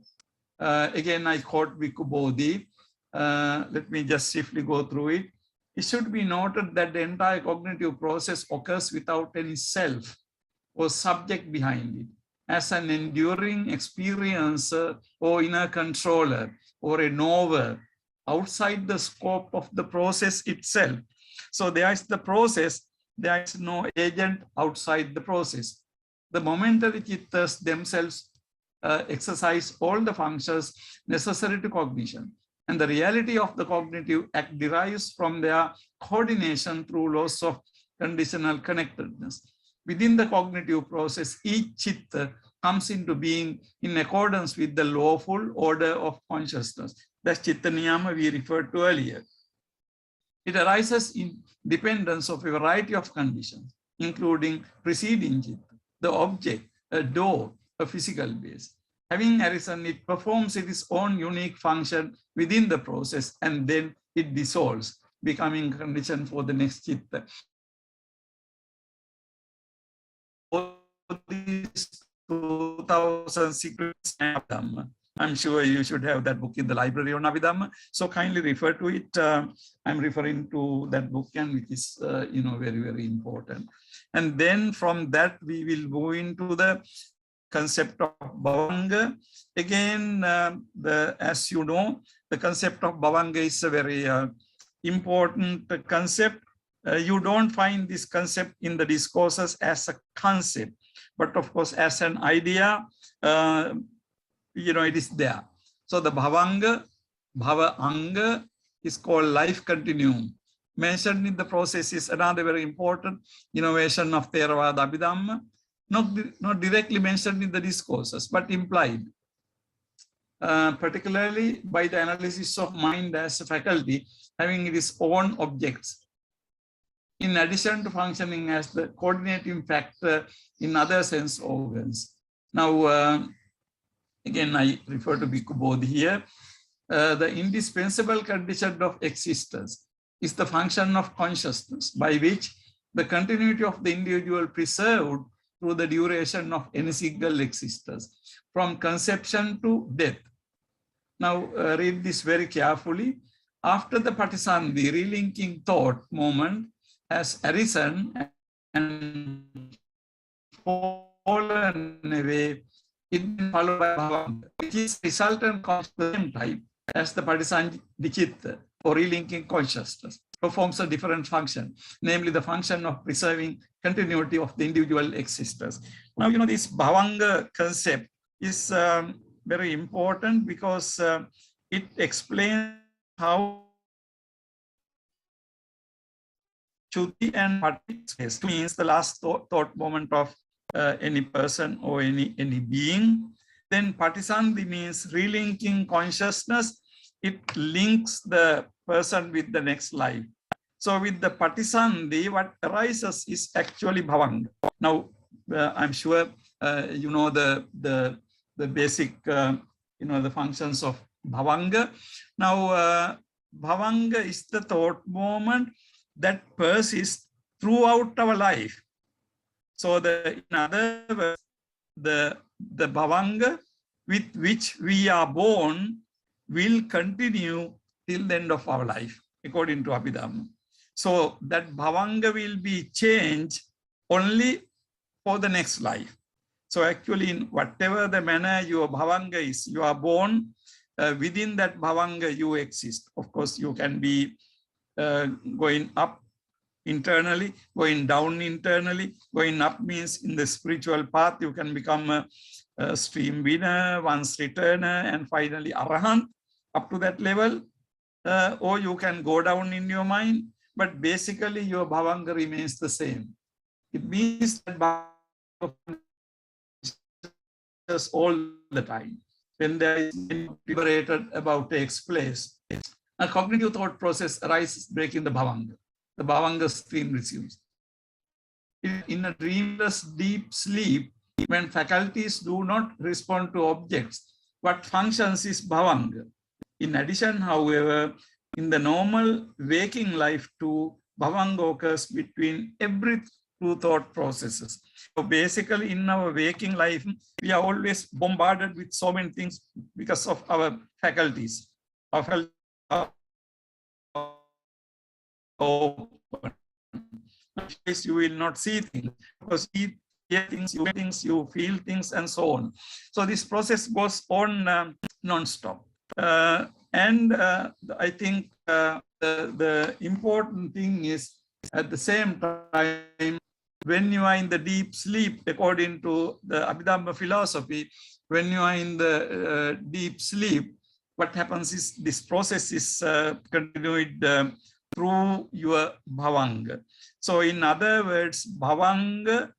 Again, I quote Bhikkhu Bodhi. Let me just swiftly go through it. It should be noted that the entire cognitive process occurs without any self or subject behind it, as an enduring experiencer or inner controller or a knower outside the scope of the process itself. So there is the process, there is no agent outside the process. The momentary chittas themselves exercise all the functions necessary to cognition. And the reality of the cognitive act derives from their coordination through laws of conditional connectedness. Within the cognitive process, each chitta comes into being in accordance with the lawful order of consciousness. That's Chitta Niyama we referred to earlier. It arises in dependence of a variety of conditions, including preceding chitta, the object, a door, a physical base. Having arisen, it performs its own unique function within the process, and then it dissolves, becoming condition for the next chitta. These 2000 secrets of Dharma. I'm sure you should have that book in the library on Abhidhamma. So kindly refer to it. I'm referring to that book, and which is very, very important. And then from that we will go into the concept of bhavanga. Again, as you know, the concept of bhavanga is a very important concept. You don't find this concept in the discourses as a concept, but of course as an idea, it is there. So the bhavanga, bhava-anga is called life continuum. Mentioned in the process is another very important innovation of Theravada Buddhism. Not directly mentioned in the discourses, but implied, particularly by the analysis of mind as a faculty having its own objects, in addition to functioning as the coordinating factor in other sense organs. Now, again, I refer to Bhikkhu Bodhi here. The indispensable condition of existence is the function of consciousness, by which the continuity of the individual preserved through the duration of any single existence, from conception to death. Now, read this very carefully. After the Patisandhi, relinking thought moment has arisen and fallen away, it is followed by bhavanga, which is resultant of the same type as the Patisandhi Chitta, or relinking consciousness, performs a different function, namely the function of preserving continuity of the individual existence. Now, this bhavanga concept is very important because it explains how Chuti and Pati means the last thought moment of any person or any being. Then Patisandhi means relinking consciousness. It links the person with the next life. So with the Patisandhi, what arises is actually bhavanga. Now, I'm sure you know the basic the functions of bhavanga. Now, bhavanga is the thought moment that persists throughout our life. So in other words, the bhavanga with which we are born will continue till the end of our life, according to Abhidhamma. So that bhavanga will be changed only for the next life. So actually, in whatever the manner your bhavanga is, you are born, within that bhavanga you exist. Of course, you can be going up internally, going down internally. Going up means in the spiritual path, you can become a stream winner, once returner, and finally arahant up to that level. Or you can go down in your mind, but basically your bhavanga remains the same. It means that bhavanga all the time. When there is deliberated about takes place, a cognitive thought process arises, breaking the bhavanga stream resumes. In a dreamless deep sleep, when faculties do not respond to objects, what functions is bhavanga. In addition, however, in the normal waking life too, bhavanga occurs between every two thought processes. So basically, in our waking life, we are always bombarded with so many things because of our faculties. Our faculties are open. You will not see things because you hear things, you feel things, and so on. So this process goes on non-stop. And I think the important thing is, at the same time, when you are in the deep sleep, according to the Abhidhamma philosophy, when you are in the deep sleep, what happens is this process is continued through your bhavanga. So in other words, bhavanga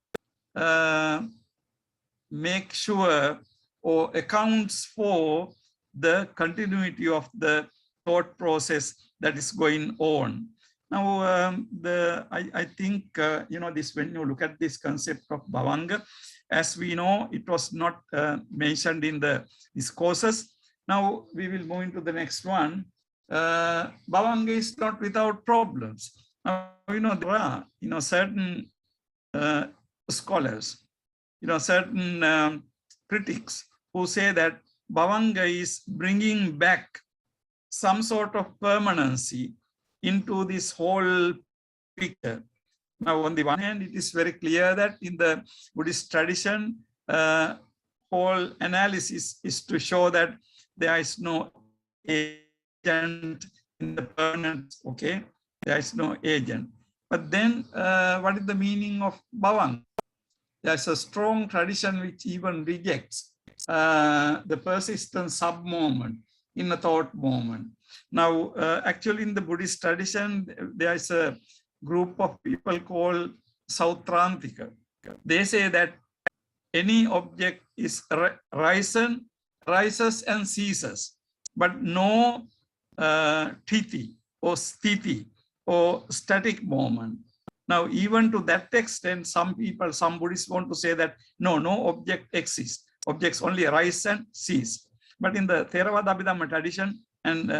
makes sure or accounts for the continuity of the thought process that is going on. Now, I think, this, when you look at this concept of bhavanga, as we know, it was not mentioned in the discourses. Now, we will move into the next one. Bhavanga is not without problems. Now, there are, certain scholars, certain critics who say that bhavanga is bringing back some sort of permanency into this whole picture. Now, on the one hand, it is very clear that in the Buddhist tradition, whole analysis is to show that there is no agent in the permanent, okay? There is no agent. But then, what is the meaning of bhavanga? There's a strong tradition which even rejects the persistent sub-moment in a thought moment. Now, actually, in the Buddhist tradition, there is a group of people called Sautrantika. They say that any object is rises and ceases, but no titi or sthiti or static moment. Now, even to that extent, some Buddhists want to say that no object exists. Objects only arise and cease. But in the Theravada Abhidhamma tradition, an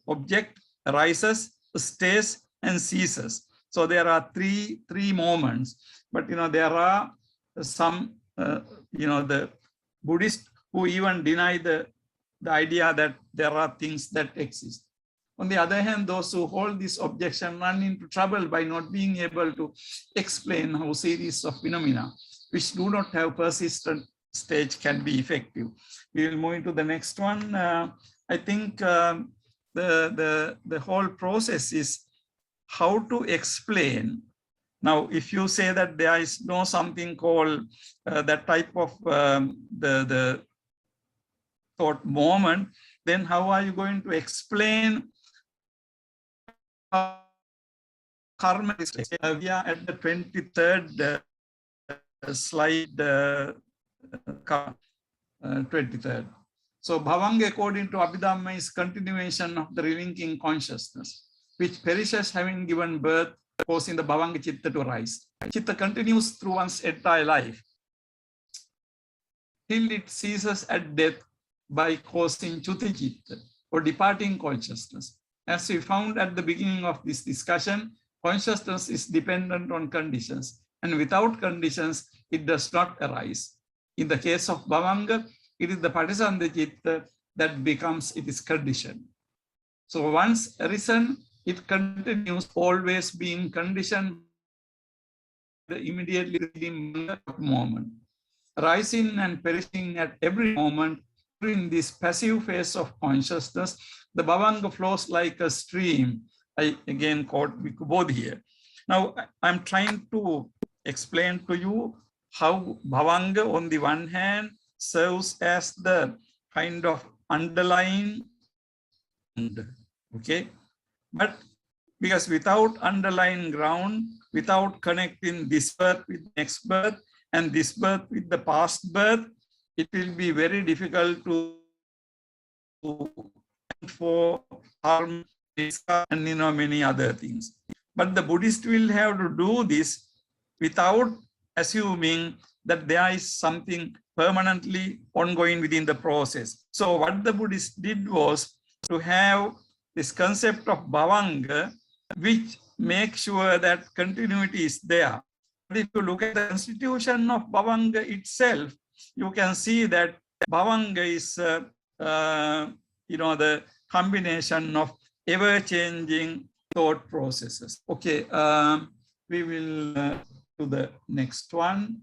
object arises, stays, and ceases. So there are three moments. But there are some the Buddhists who even deny the idea that there are things that exist. On the other hand, those who hold this objection run into trouble by not being able to explain how series of phenomena which do not have persistent stage can be effective. We will move into the next one. I think the whole process is how to explain. Now, if you say that there is no something called that type of the thought moment, then how are you going to explain how karma is? We are at the 23rd slide, 23rd. So Bhavanga, according to Abhidhamma, is continuation of the relinking consciousness, which perishes having given birth, causing the Bhavanga Chitta to rise. Chitta continues through one's entire life till it ceases at death by causing Chuti Chitta, or departing consciousness. As we found at the beginning of this discussion, consciousness is dependent on conditions, and without conditions, it does not arise. In the case of Bhavanga, it is the Patisandha Chitta that becomes its condition. So once arisen, it continues always being conditioned by the immediately preceding moment. Rising and perishing at every moment in this passive phase of consciousness, the Bhavanga flows like a stream. I again quote Bodhi here. Now, I'm trying to explain to you how Bhavanga, on the one hand, serves as the kind of underlying, okay? But because without underlying ground, without connecting this birth with next birth and this birth with the past birth, it will be very difficult to for harm and many other things. But the Buddhist will have to do this without assuming that there is something permanently ongoing within the process. So what the Buddhists did was to have this concept of Bhavanga, which makes sure that continuity is there. But if you look at the constitution of Bhavanga itself, you can see that Bhavanga is the combination of ever-changing thought processes. Okay, we will to the next one.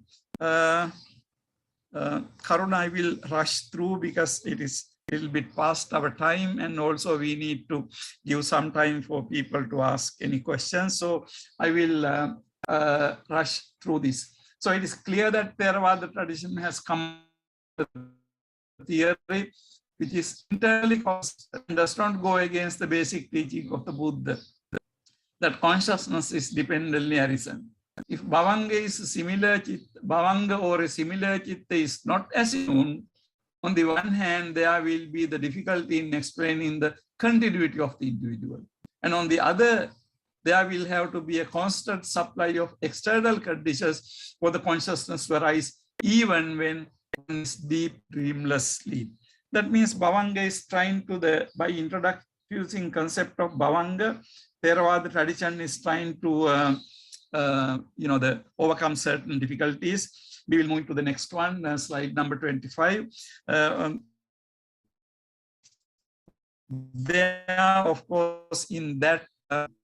Karuna, I will rush through because it is a little bit past our time, and also we need to give some time for people to ask any questions. So I will rush through this. So it is clear that Theravada tradition has come with a theory which is entirely constant and does not go against the basic teaching of the Buddha, that consciousness is dependently arisen. If Bhavanga is similar Chitta, Bhavanga or a similar Chitta is not assumed, on the one hand, there will be the difficulty in explaining the continuity of the individual. And on the other, there will have to be a constant supply of external conditions for the consciousness to arise, even when one is deep, dreamless sleep. That means Bhavanga is trying to, by introducing concept of Bhavanga, Theravada tradition is trying to overcome certain difficulties. We will move to the next one, slide number 25. There, of course, in that,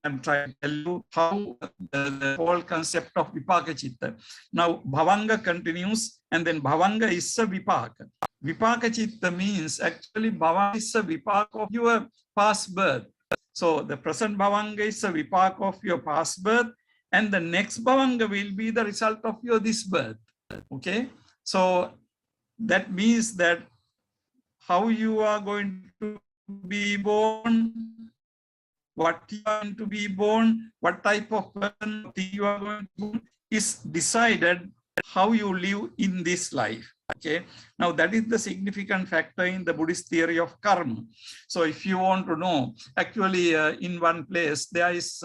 I'm trying to tell you how the whole concept of Vipaka Chitta. Now, Bhavanga continues, and then Bhavanga is a Vipaka. Vipaka Chitta means actually Bhavanga is a Vipaka of your past birth. So the present Bhavanga is a Vipaka of your past birth, and the next Bhavanga will be the result of your this birth. Okay, so that means that how you are going to be born, what you are going to be born, what type of person you are going to be, is decided how you live in this life. Okay, now that is the significant factor in the Buddhist theory of karma. So if you want to know, actually in one place there is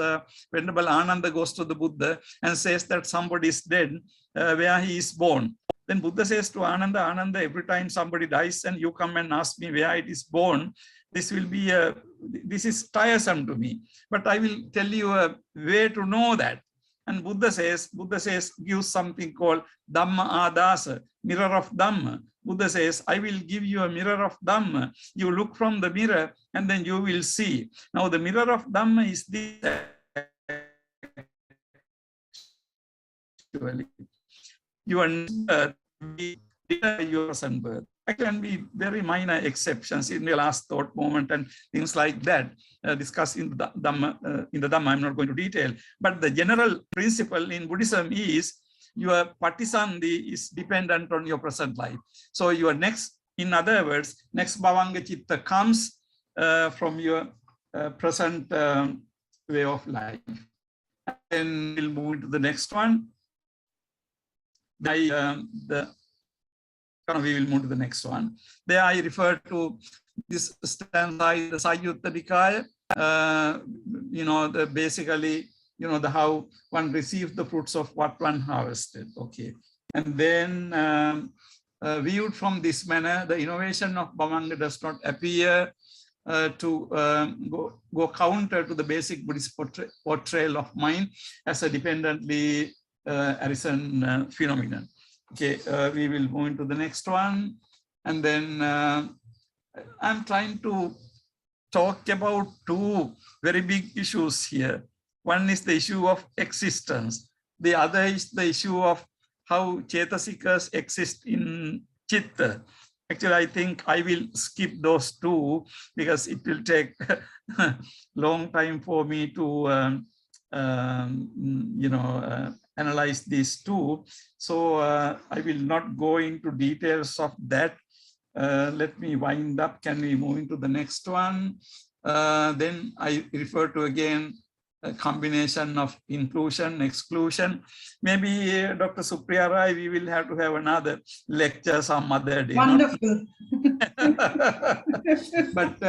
Venerable Ananda goes to the Buddha and says that somebody is dead where he is born. Then Buddha says to Ananda, Ananda, every time somebody dies and you come and ask me where it is born, this will be this is tiresome to me, but I will tell you a way to know that. And Buddha says, gives something called Dhamma Adasa, mirror of Dhamma. Buddha says, I will give you a mirror of Dhamma. You look from the mirror and then you will see. Now the mirror of Dhamma is this. You are your present birth. There can be very minor exceptions in the last thought moment and things like that discussed in the Dhamma. I'm not going to detail, but the general principle in Buddhism is your patisandhi is dependent on your present life. So your next, in other words, next bhavanga chitta comes from your present way of life. And we'll move into the next one. We will move to the next one. There I refer to this stanza in the Sayyutta Nikaya, basically, how one receives the fruits of what one harvested. Okay. And then viewed from this manner, the innovation of Bhavanga does not appear to go counter to the basic Buddhist portrayal of mind as a dependently arisen phenomenon. Okay, we will move into the next one. And then I'm trying to talk about two very big issues here. One is the issue of existence. The other is the issue of how Cetasikas exist in Chitta. Actually, I think I will skip those two because it will take a long time for me to, analyze these two. So I will not go into details of that. Let me wind up. Can we move into the next one? Then I refer to again a combination of inclusion, exclusion. Maybe Dr. Supriya Rai, we will have to have another lecture some other day. Wonderful. But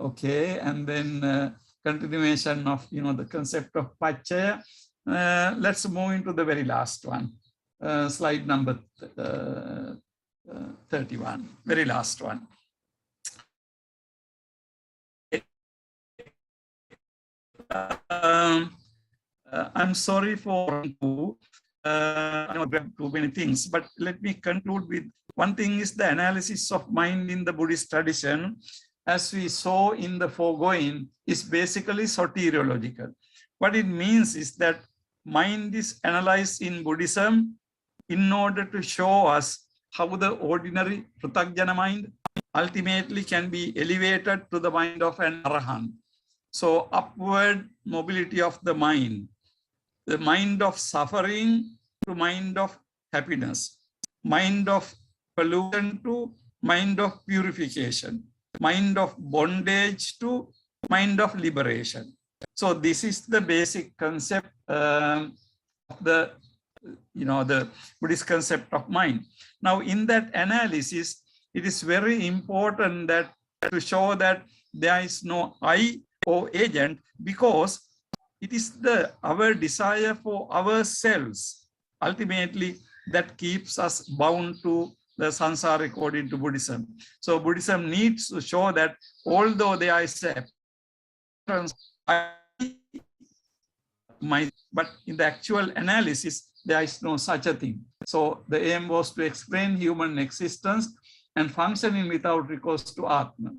okay, and then continuation of the concept of Pachaya. Let's move into the very last one. Slide number 31, very last one. I'm sorry for I don't grab too many things, but let me conclude with one thing is the analysis of mind in the Buddhist tradition, as we saw in the foregoing, is basically soteriological. What it means is that mind is analyzed in Buddhism in order to show us how the ordinary Prathagjana mind ultimately can be elevated to the mind of an Arahant. So upward mobility of the mind of suffering to mind of happiness, mind of pollution to mind of purification, mind of bondage to mind of liberation. So this is the basic concept of the Buddhist concept of mind. Now in that analysis, it is very important that to show that there is no I or agent, because it is our desire for ourselves ultimately that keeps us bound to the samsara according to Buddhism. So Buddhism needs to show that although there is a but in the actual analysis, there is no such a thing. So the aim was to explain human existence and functioning without recourse to Atma.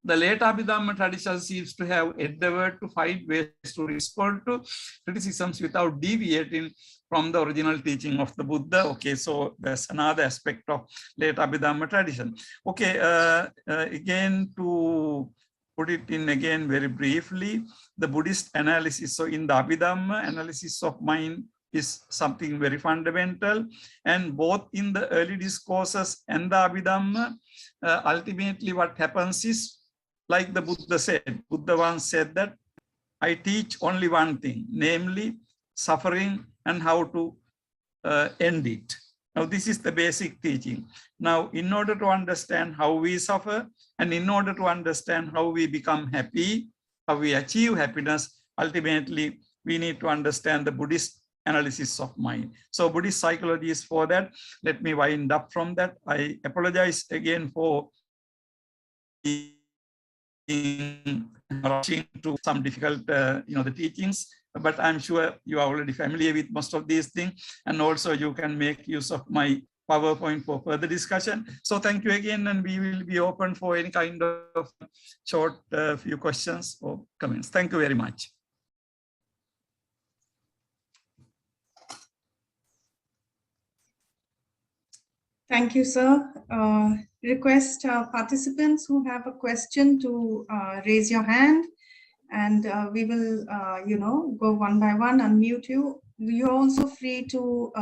The late Abhidhamma tradition seems to have endeavored to find ways to respond to criticisms without deviating from the original teaching of the Buddha. Okay, so that's another aspect of late Abhidhamma tradition. Okay, again to put it in again very briefly, the Buddhist analysis. So in the Abhidhamma, analysis of mind is something very fundamental, and both in the early discourses and the Abhidhamma, ultimately what happens is, like the Buddha said, Buddha once said that I teach only one thing, namely suffering and how to end it. Now this is the basic teaching. Now in order to understand how we suffer and in order to understand how we become happy, how we achieve happiness, ultimately we need to understand the Buddhist analysis of mind. So Buddhist psychology is for that. Let me wind up from that. I apologize again for rushing to some difficult, the teachings, but I'm sure you are already familiar with most of these things, and also you can make use of my PowerPoint for further discussion. So thank you again, and we will be open for any kind of short few questions or comments. Thank you very much. Thank you, sir. Request participants who have a question to raise your hand, and we will, go one by one, unmute you. You're also free to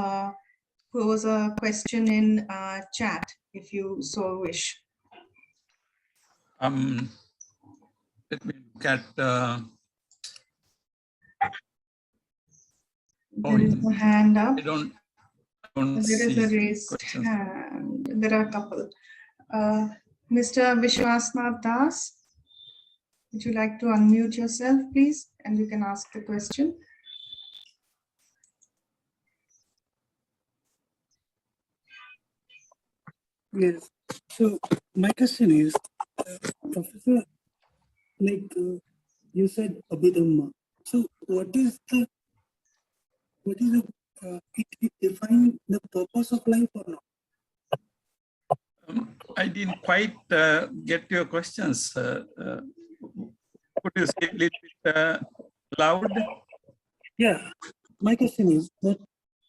pose a question in chat if you so wish. Let me look at. There is a hand up. I don't There is a see raised questions. hand. There are a couple. Mr. Vishwasnath Das, would you like to unmute yourself, please? And you can ask the question. Yes. So my question is, Professor, like you said, Abhidhamma. So what is it define the purpose of life or not? I didn't quite get your questions. Could you say a little bit loud? Yeah. My question is that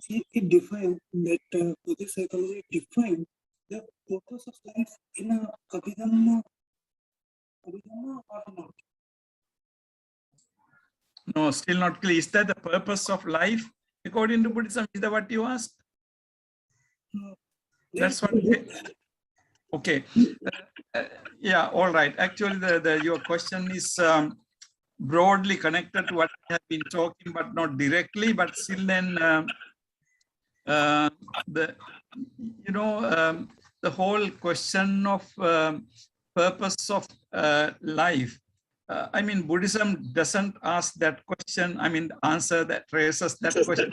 it defines that Buddhist psychology defines the purpose of life in a Abhidhamma or not? No, still not clear. Is that the purpose of life according to Buddhism? Is that what you asked? That's what. Okay. Yeah. All right. Actually, your question is broadly connected to what we have been talking, but not directly. But still, then the whole question of purpose of life. I mean, Buddhism doesn't ask that question. I mean, answer that raises that question.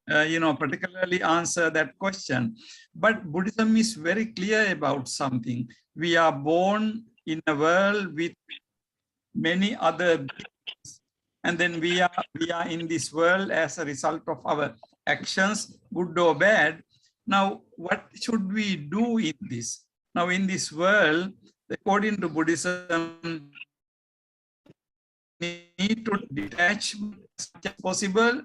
Particularly answer that question. But Buddhism is very clear about something. We are born in a world with many other beings, and then we are in this world as a result of our actions, good or bad. Now, what should we do in this? Now, in this world, according to Buddhism, need to detach as much as possible.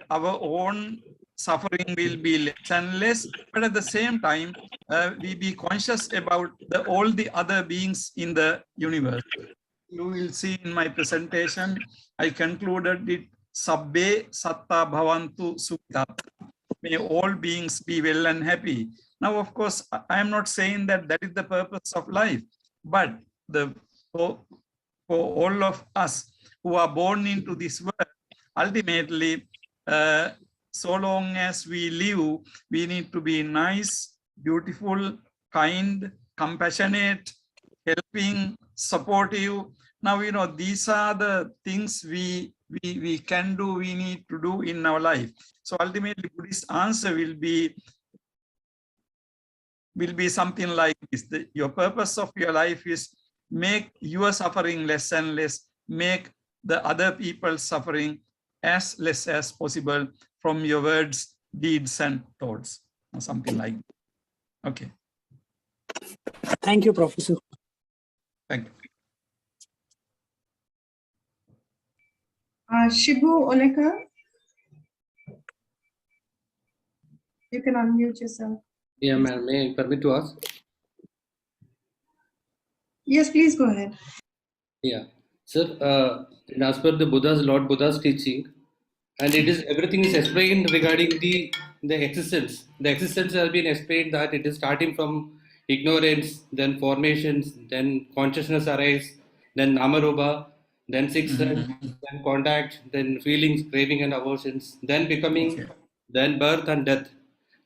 Our own suffering will be less and less, but at the same time, we be conscious about all the other beings in the universe. You will see in my presentation, I concluded it, Sabbe Satta Bhavantu Sukha. May all beings be well and happy. Now, of course, I am not saying that that is the purpose of life, but for all of us who are born into this world, ultimately, so long as we live, we need to be nice, beautiful, kind, compassionate, helping, supportive. Now, these are the things we can do, we need to do in our life. So ultimately, Buddhist answer will be something like this. Your purpose of your life is make your suffering less and less, make the other people's suffering as less as possible from your words, deeds, and thoughts, or something like that. Okay. Thank you, Professor. Thank you. Shibu Oleka, you can unmute yourself. Yeah, ma'am. May I permit to ask? Yes, please go ahead. Yeah, sir. As per the Lord Buddha's teaching, and it is everything is explained regarding the existence. The existence has been explained that it is starting from ignorance, then formations, then consciousness arise, then namarupa, then six sense, then contact, then feelings, craving, and aversions, then becoming, then birth and death.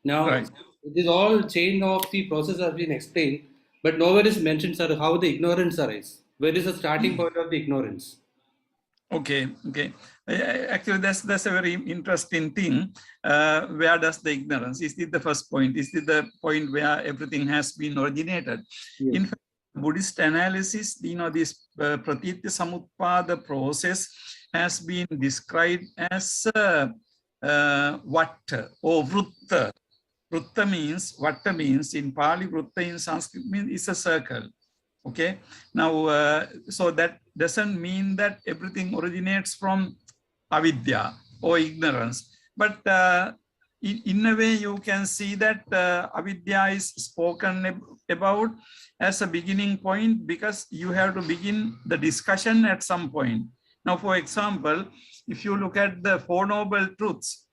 Now, Right. it is all chain of the process has been explained, but nowhere is mentioned, sir, how the ignorance arises. Where is the starting point of the ignorance? Okay. Actually, that's a very interesting thing. Where does the ignorance? Is it the first point? Is it the point where everything has been originated? Yes. In fact, Buddhist analysis, this Pratitya Samutpada process has been described as Vatta or Vrutta. Vrutta means, Vatta means in Pali, Vrutta in Sanskrit means it's a circle. Okay. Now, so that doesn't mean that everything originates from avidya or ignorance, but in a way, you can see that avidya is spoken about as a beginning point, because you have to begin the discussion at some point. Now, for example, if you look at the Four Noble Truths,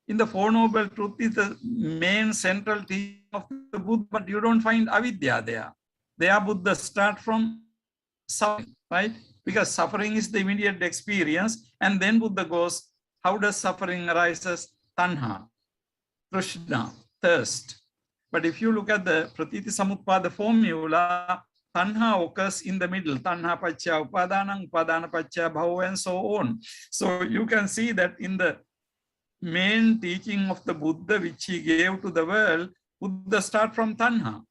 in the Four Noble Truths is the main central theme of the Buddha, but you don't find avidya there. There, Buddha start from suffering, right? Because suffering is the immediate experience, and then Buddha goes, how does suffering arises? Tanha, Krishna, thirst. But if you look at the Pratiti Samutpada formula, Tanha occurs in the middle. Tanha Pacha Upadana, Upadana Pacha Bhava, and so on. So you can see that in the main teaching of the Buddha, which he gave to the world, Buddha start from Tanha.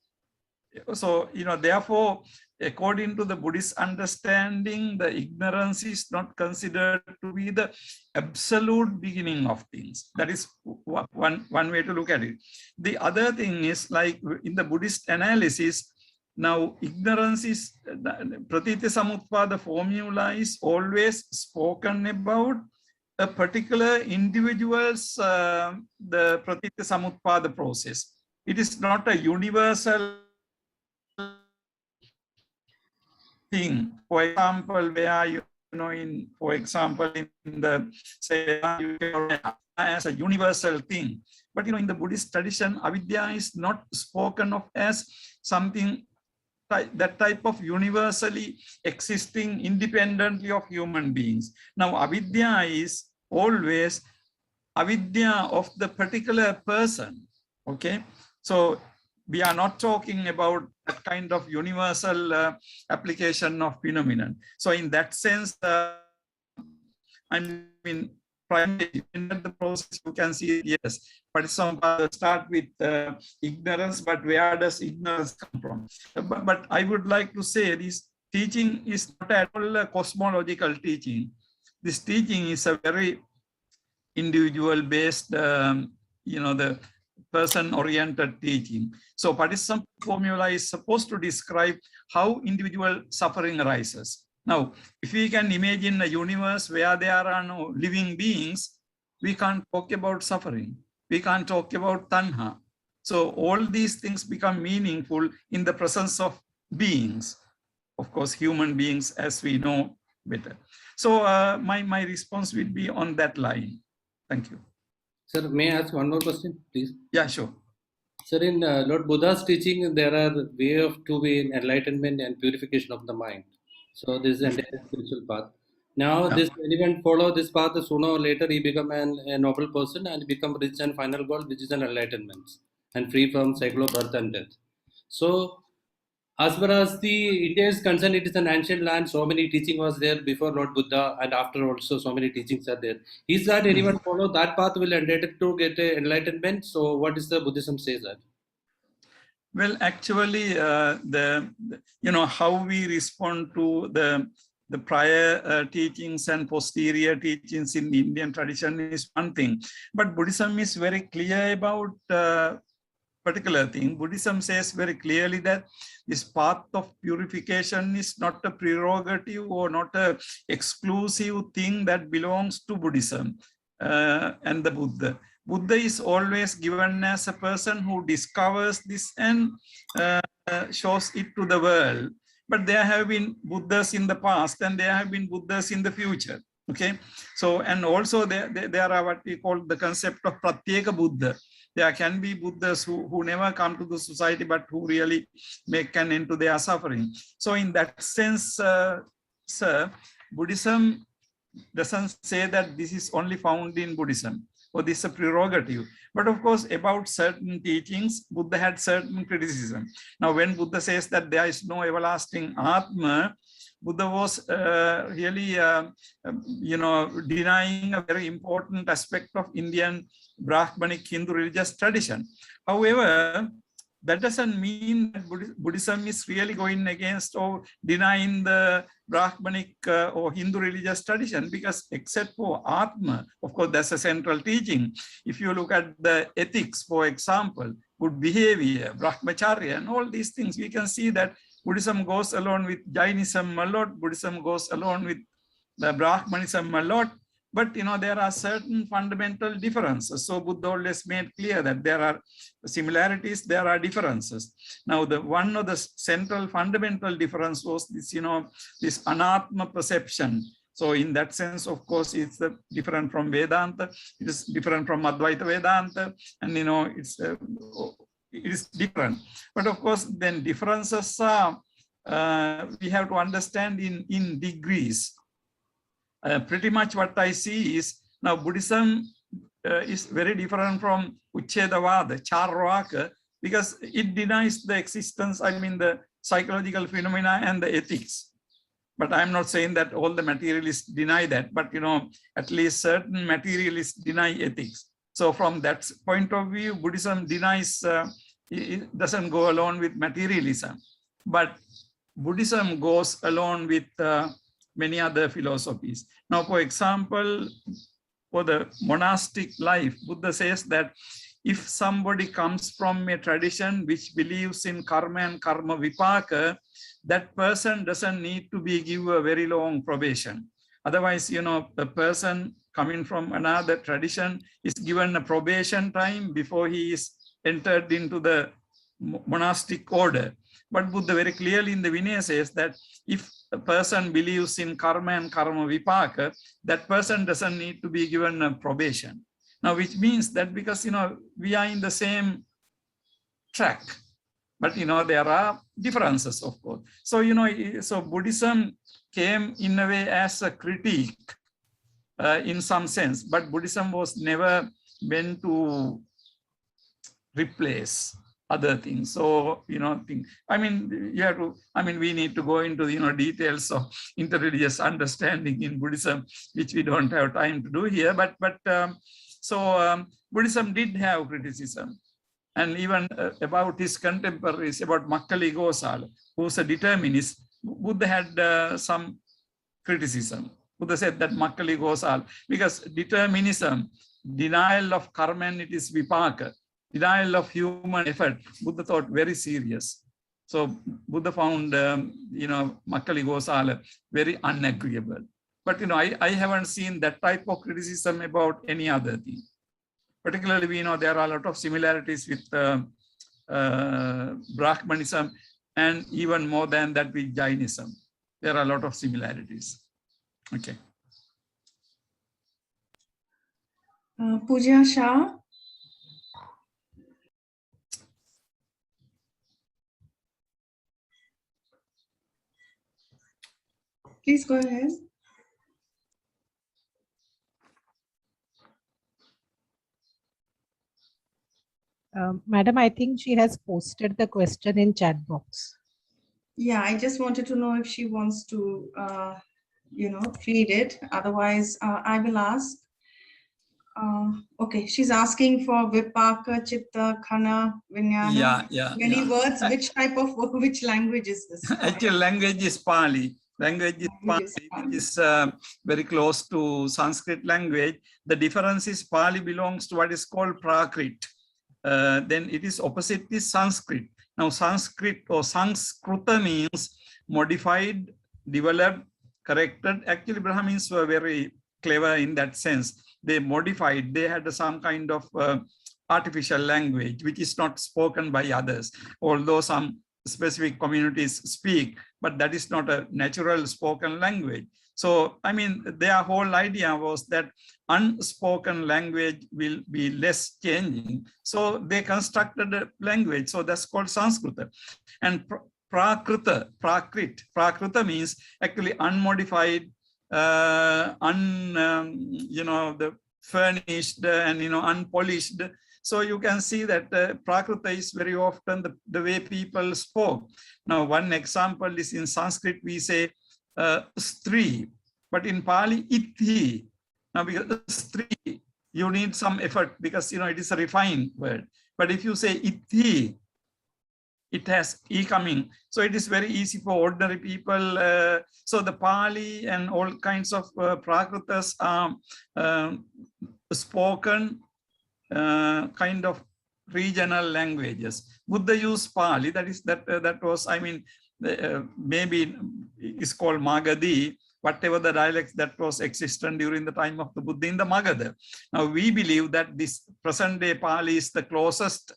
So, therefore, according to the Buddhist understanding, the ignorance is not considered to be the absolute beginning of things. That is one way to look at it. The other thing is, like in the Buddhist analysis, now ignorance is, Pratiti Samutpada formula is always spoken about a particular individual's, the Pratiti Samutpada process. It is not a universal thing. For example, where for example, in the say as a universal thing, but in the Buddhist tradition, avidya is not spoken of as something that type of universally existing independently of human beings. Now, avidya is always avidya of the particular person. Okay, so we are not talking about that kind of universal application of phenomenon. So in that sense, I mean, primarily in the process, you can see, yes, Patisambhava start with ignorance, but where does ignorance come from? But I would like to say this teaching is not at all a cosmological teaching. This teaching is a very individual-based, the person-oriented teaching. So Patisambhava formula is supposed to describe how individual suffering arises. Now, if we can imagine a universe where there are no living beings, we can't talk about suffering. We can't talk about tanha. So all these things become meaningful in the presence of beings. Of course, human beings, as we know better. So my response will be on that line. Thank you. Sir, may I ask one more question, please? Yeah, sure. Sir, in Lord Buddha's teaching, there are two ways: enlightenment and purification of the mind. So this is an entire spiritual path. Now, this anyone follow this path, sooner or later he become a noble person and become rich and final goal, which is an enlightenment and free from cycle of birth and death. So, as far as the India is concerned, it is an ancient land. So many teaching was there before Lord Buddha, and after also so many teachings are there. Is that anyone follow that path will entitled to get enlightenment? So what is the Buddhism says that? Well, actually, how we respond to the prior teachings and posterior teachings in the Indian tradition is one thing, but Buddhism is very clear about particular thing. Buddhism says very clearly that this path of purification is not a prerogative or not a exclusive thing that belongs to Buddhism and the Buddha. Buddha is always given as a person who discovers this and shows it to the world. But there have been Buddhas in the past and there have been Buddhas in the future. Okay, so and also there are what we call the concept of Pratyeka Buddha. There can be Buddhas who never come to the society, but who really make an end to their suffering. So in that sense, sir, Buddhism doesn't say that this is only found in Buddhism, or this is a prerogative. But of course, about certain teachings, Buddha had certain criticism. Now, when Buddha says that there is no everlasting Atma, Buddha was really, denying a very important aspect of Indian Brahmanic Hindu religious tradition. However, that doesn't mean that Buddhism is really going against or denying the Brahmanic or Hindu religious tradition, because except for Atma, of course, that's a central teaching. If you look at the ethics, for example, good behavior, Brahmacharya, and all these things, we can see that Buddhism goes along with Jainism a lot, Buddhism goes along with the Brahmanism a lot, but there are certain fundamental differences. So Buddha always made clear that there are similarities, there are differences. Now, one of the central fundamental difference was this, this anatma perception. So in that sense, of course, it's different from Vedanta. It is different from Advaita Vedanta, and it is different. But of course, then differences are we have to understand in degrees. Pretty much what I see is now Buddhism is very different from Uchedavada, Charvaka, because it denies the existence, the psychological phenomena and the ethics. But I'm not saying that all the materialists deny that, but at least certain materialists deny ethics. So from that point of view, Buddhism denies, it doesn't go along with materialism, but Buddhism goes along with many other philosophies. Now, for example, for the monastic life, Buddha says that if somebody comes from a tradition which believes in karma and karma vipaka, that person doesn't need to be given a very long probation. Otherwise, a person coming from another tradition is given a probation time before he is entered into the monastic order. But Buddha very clearly in the Vinaya says that if a person believes in karma and karma vipaka, that person doesn't need to be given a probation. Now, which means that because, we are in the same track, but, there are differences, of course. So, so Buddhism came in a way as a critique in some sense, but Buddhism was never meant to replace other things. So, we need to go into, details of interreligious understanding in Buddhism, which we don't have time to do here. But Buddhism did have criticism. And even about his contemporaries, about Makkali Gosal, who's a determinist, Buddha had some criticism. Buddha said that Makkali Gosal, because determinism, denial of karma and it is vipaka, denial of human effort, Buddha thought very serious. So Buddha found, Makkali Gosala very unagreeable. But, I haven't seen that type of criticism about any other thing. Particularly, we know there are a lot of similarities with Brahmanism, and even more than that with Jainism. There are a lot of similarities. Okay. Pooja Shah. Please go ahead. Madam, I think she has posted the question in chat box. Yeah, I just wanted to know if she wants to, read it. Otherwise, I will ask. Okay, she's asking for Vipaka, Chitta, Khana, Vijnana. Yeah. Many words. Which language is this? Actual language is Pali. Language is Pali, which is very close to Sanskrit language. The difference is Pali belongs to what is called Prakrit. Then it is opposite is Sanskrit. Now, Sanskrit or Sanskrita means modified, developed, corrected. Actually, Brahmins were very clever in that sense. They modified, they had some kind of artificial language, which is not spoken by others, although some specific communities speak, but that is not a natural spoken language. So, their whole idea was that unspoken language will be less changing. So they constructed a language. So that's called Sanskrita. And Prakrita means actually unmodified, the furnished and, unpolished. So you can see that Prakrita is very often the way people spoke. Now, one example is in Sanskrit, we say stri, but in Pali, ithi. Now, because stri, you need some effort because, it is a refined word. But if you say ithi, it has e coming. So it is very easy for ordinary people. So the Pali and all kinds of Prakritas are spoken kind of regional languages. Buddha used Pali, that was, maybe it's called Magadhi, whatever the dialects that was existent during the time of the Buddha in the Magadha. Now we believe that this present day Pali is the closest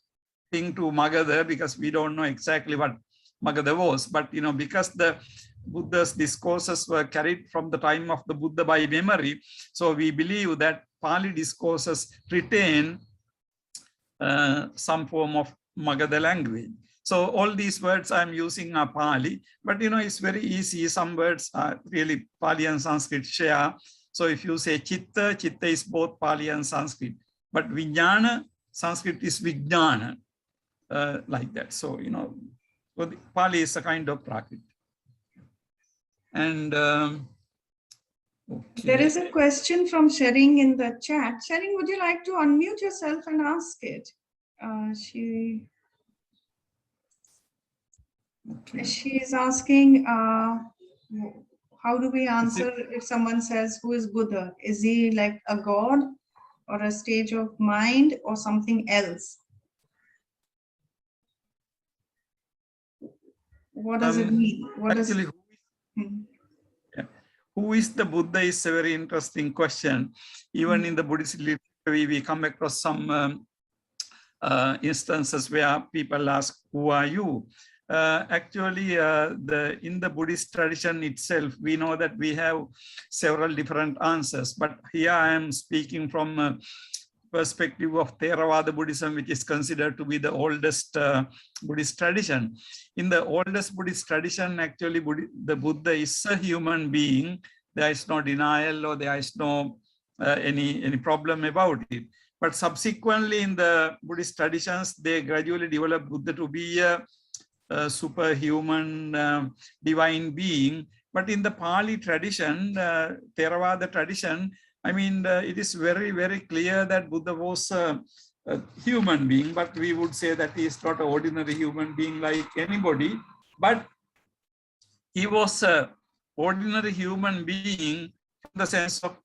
thing to Magadha, because we don't know exactly what Magadha was, but because the Buddha's discourses were carried from the time of the Buddha by memory, so we believe that Pali discourses retain some form of Magadha language. So all these words I'm using are Pali, but it's very easy. Some words are really Pali and Sanskrit share. So if you say Chitta, Chitta is both Pali and Sanskrit, but Vijnana, Sanskrit is Vijnana, like that. So, so the Pali is a kind of Prakrit. And okay. There is a question from Shering in the chat. Shering, would you like to unmute yourself and ask it? She is asking, how do we answer if someone says, who is Buddha? Is he like a god or a stage of mind or something else? What does it mean? What actually, who is the Buddha is a very interesting question. Even in the Buddhist literature, we come across some instances where people ask, who are you? Actually, in the Buddhist tradition itself, we know that we have several different answers, but here I am speaking from a perspective of Theravada Buddhism, which is considered to be the oldest Buddhist tradition. In the oldest Buddhist tradition, actually, the Buddha is a human being. There is no denial or there is no any problem about it. But subsequently, in the Buddhist traditions, they gradually developed Buddha to be a superhuman divine being. But in the Pali tradition, Theravada tradition, I mean, it is very, very clear that Buddha was a human being, but we would say that he is not an ordinary human being like anybody, but he was an ordinary human being in the sense of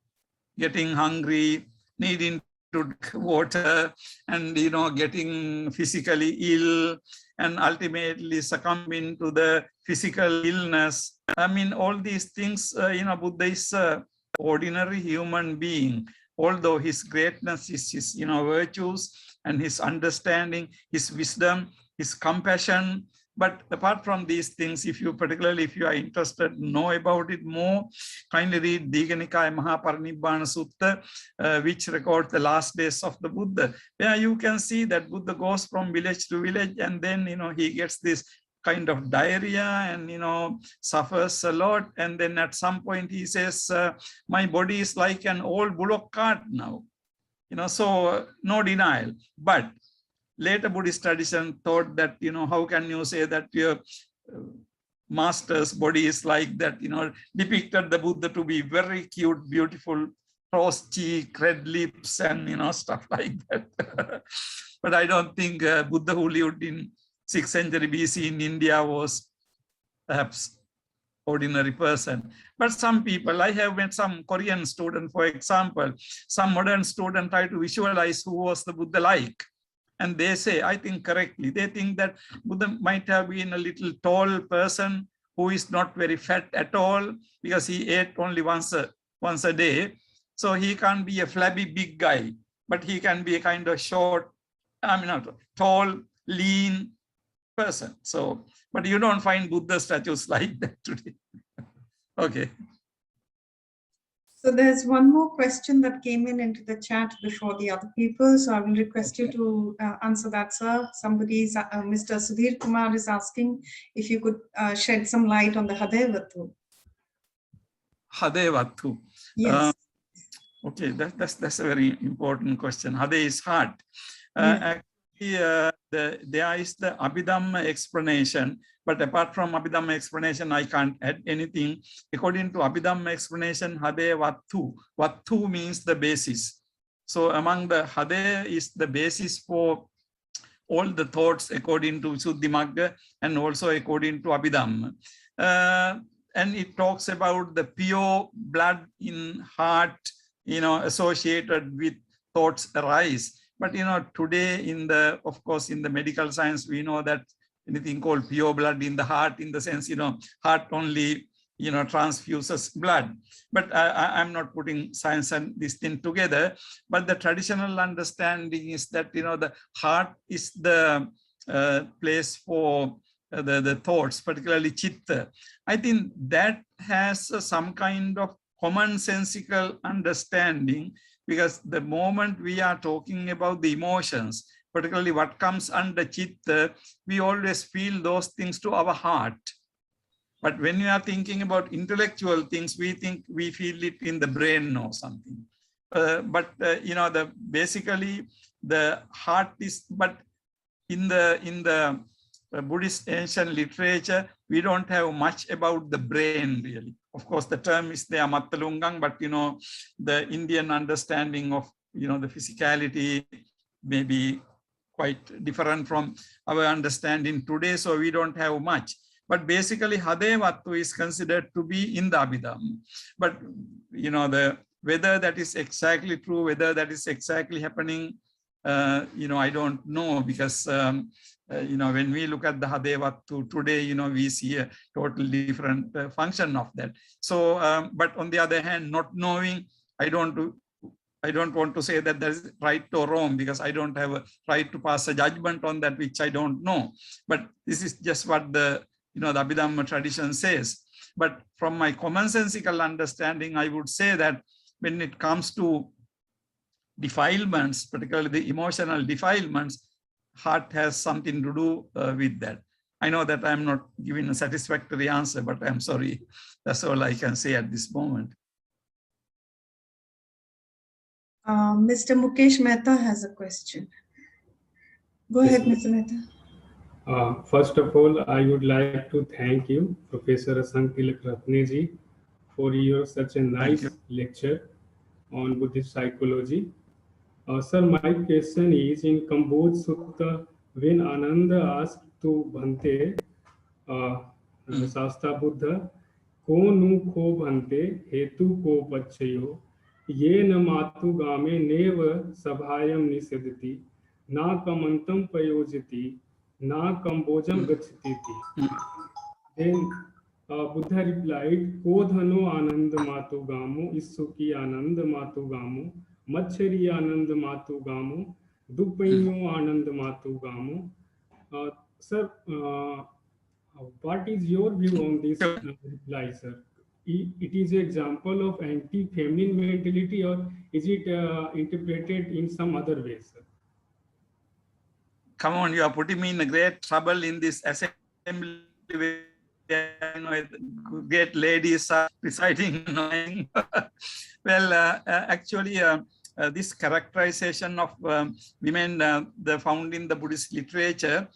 getting hungry, needing to drink water, and getting physically ill, and ultimately succumbing to the physical illness. I mean, all these things, Buddha is an ordinary human being, although his greatness is his virtues and his understanding, his wisdom, his compassion. But apart from these things, particularly if you are interested to know about it more, kindly read Digha Nikaya Mahaparinibbana Sutta, which records the last days of the Buddha, where you can see that Buddha goes from village to village, and then he gets this kind of diarrhea and suffers a lot, and then at some point he says, my body is like an old bullock cart now, so no denial. But later Buddhist tradition thought that, how can you say that your master's body is like that, depicted the Buddha to be very cute, beautiful, rose cheek, red lips, and stuff like that. But I don't think Buddha, who lived in 6th century BC in India, was perhaps ordinary person. But some people, I have met some Korean student, for example, some modern student try to visualize who was the Buddha like. And they say, I think correctly, they think that Buddha might have been a little tall person who is not very fat at all, because he ate only once a day. So he can't be a flabby big guy, but he can be a kind of short, tall, lean person. So, but you don't find Buddha statues like that today. Okay. So there's one more question that came into the chat before the other people. So I will request you to answer that, sir. Mr. Sudhir Kumar is asking if you could shed some light on the Hadevattu. Hadevattu. Yes. Okay, that's a very important question. Hade is heart. Actually, there is the Abhidhamma explanation, but apart from Abhidhamma explanation, I can't add anything. According to Abhidhamma explanation, Hade Vattu. Vattu means the basis. So among the Hade is the basis for all the thoughts according to Suddhimagga and also according to Abhidhamma. And it talks about the pure blood in heart, associated with thoughts arise. But today of course, in the medical science, we know that anything called pure blood in the heart, in the sense, heart only transfuses blood. But I'm not putting science and this thing together. But the traditional understanding is that, the heart is the place for the thoughts, particularly Chitta. I think that has some kind of commonsensical understanding, because the moment we are talking about the emotions, particularly what comes under Chitta, we always feel those things to our heart. But when we are thinking about intellectual things, we think we feel it in the brain or something. Basically the heart is, but in the Buddhist ancient literature, we don't have much about the brain really. Of course, the term is there, Mattalungang, but the Indian understanding of the physicality may be quite different from our understanding today, so we don't have much. But basically, Hadevattu is considered to be in the Abhidhamma. But whether that is exactly true, whether that is exactly happening, I don't know, because when we look at the Hadevattu today, we see a totally different function of that. So, but on the other hand, not knowing, I don't want to say that there is right or wrong, because I don't have a right to pass a judgment on that which I don't know. But this is just what the the Abhidhamma tradition says. But from my commonsensical understanding, I would say that when it comes to defilements, particularly the emotional defilements, heart has something to do with that. I know that I'm not giving a satisfactory answer, but I'm sorry. That's all I can say at this moment. Mr. Mukesh Mehta has a question. Go ahead, Mr. Mehta. First of all, I would like to thank you, Professor Asanga Tilakaratne ji, for your such a nice lecture on Buddhist psychology. Sir, my question is, in Kambodh Sutta, when Ananda asked to Bhante, Shasta Buddha, ko nu ko Bhante, hetu ko pachayo, ye na matu game neva sabhayam nisedati, na kamantam payojati, na kambojam gachati. Then Buddha replied, ko dhano anand matu gamo, issuki anand matu gamo, machari anand matu gamo, dupayo anand matu gamo. Sir, what is your view on this reply, sir? It is an example of anti-feminine mentality, or is it interpreted in some other way, sir? Come on, you are putting me in a great trouble in this assembly. Great ladies are reciting. Well, actually, this characterization of women found in the Buddhist literature,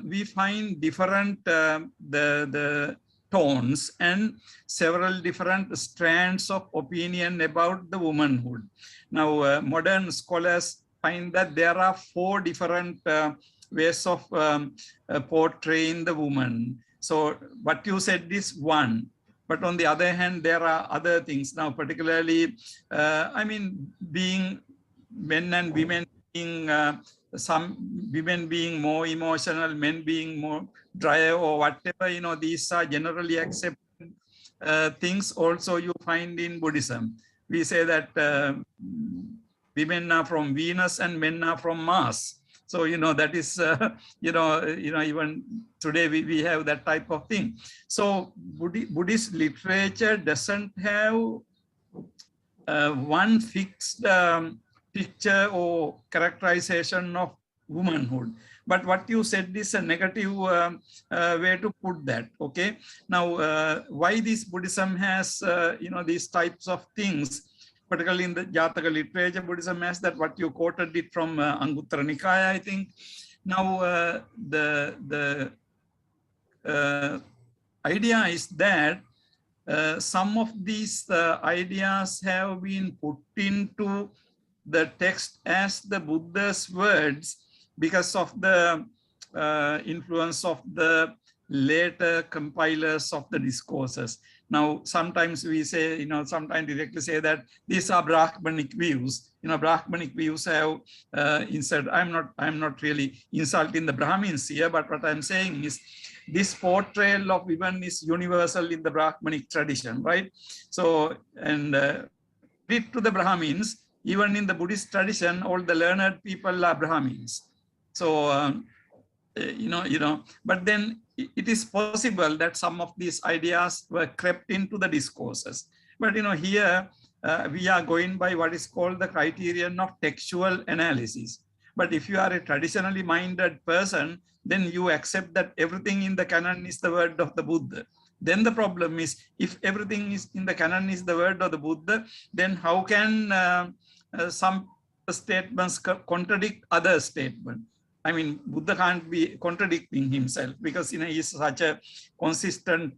we find different the tones and several different strands of opinion about the womanhood. Now, modern scholars find that there are 4 different ways of portraying the woman. So what you said is one, but on the other hand, there are other things. Now, particularly, I mean, being men and women being some women being more emotional, men being more dry or whatever, these are generally accepted things also you find in Buddhism. We say that women are from Venus and men are from Mars. So, that is, even today we have that type of thing. So Buddhist literature doesn't have one fixed picture or characterization of womanhood. But what you said is a negative way to put that, okay? Now, why this Buddhism has, these types of things, particularly in the Jataka literature, Buddhism has that, what you quoted it from Anguttara Nikaya, I think. Now, the idea is that some of these ideas have been put into the text as the Buddha's words because of the influence of the later compilers of the discourses. Now, sometimes we say, sometimes directly say that these are Brahmanic views. Brahmanic views have instead, I'm not really insulting the Brahmins here, but what I'm saying is this portrayal of women is universal in the Brahmanic tradition, right? So, and read to the Brahmins, even in the Buddhist tradition, all the learned people are Brahmins. So, but then it is possible that some of these ideas were crept into the discourses. But here we are going by what is called the criterion of textual analysis. But if you are a traditionally minded person, then you accept that everything in the canon is the word of the Buddha. Then the problem is, if everything is in the canon is the word of the Buddha, then how can some statements contradict other statements? I mean, Buddha can't be contradicting himself because he is such a consistent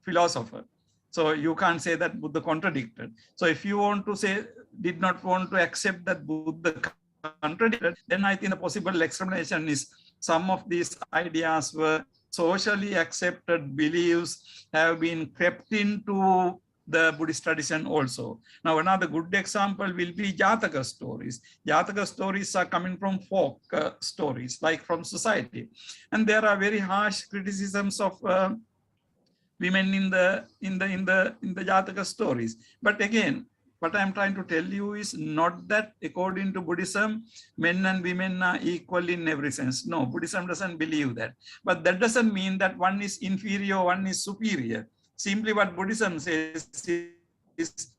philosopher. So you can't say that Buddha contradicted. So if you want to say, did not want to accept that Buddha contradicted, then I think the possible explanation is some of these ideas were socially accepted beliefs have been crept into the Buddhist tradition also. Now, another good example will be Jataka stories. Jataka stories are coming from folk stories, like from society. And there are very harsh criticisms of women in the Jataka stories. But again, what I'm trying to tell you is not that according to Buddhism, men and women are equal in every sense. No, Buddhism doesn't believe that. But that doesn't mean that one is inferior, one is superior. Simply what Buddhism says is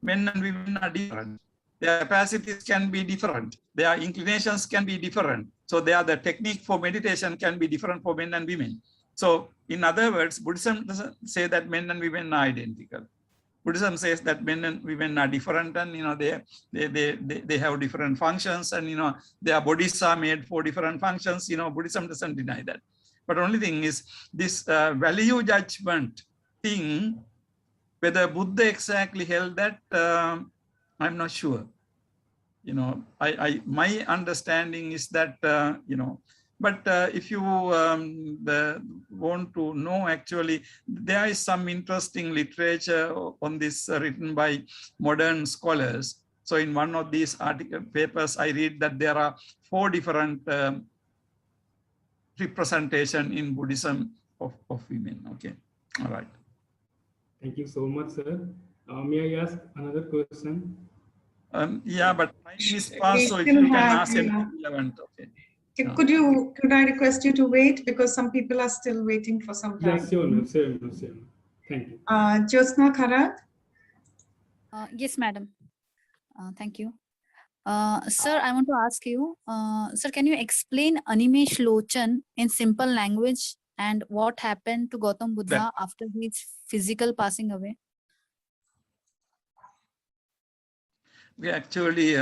men and women are different. Their capacities can be different. Their inclinations can be different. So the technique for meditation can be different for men and women. So in other words, Buddhism doesn't say that men and women are identical. Buddhism says that men and women are different, and they have different functions, and their bodies are made for different functions. Buddhism doesn't deny that. But only thing is this value judgment thing, whether Buddha exactly held that, I'm not sure. My understanding is that, but if you want to know, actually, there is some interesting literature on this written by modern scholars. So in one of these papers, I read that there are 4 different representation in Buddhism of women. Okay, all right. Thank you so much, sir. May I ask another question? Yeah, but time is past, so if you can ask anything relevant, okay. Could I request you to wait, because some people are still waiting for some time? Yes, sure, ma'am. Thank you. Jyotsna Kharat? Yes, madam. Thank you. Sir, I want to ask you, sir, can you explain Animesh Lochan in simple language and what happened to Gautam Buddha after his physical passing away? We actually,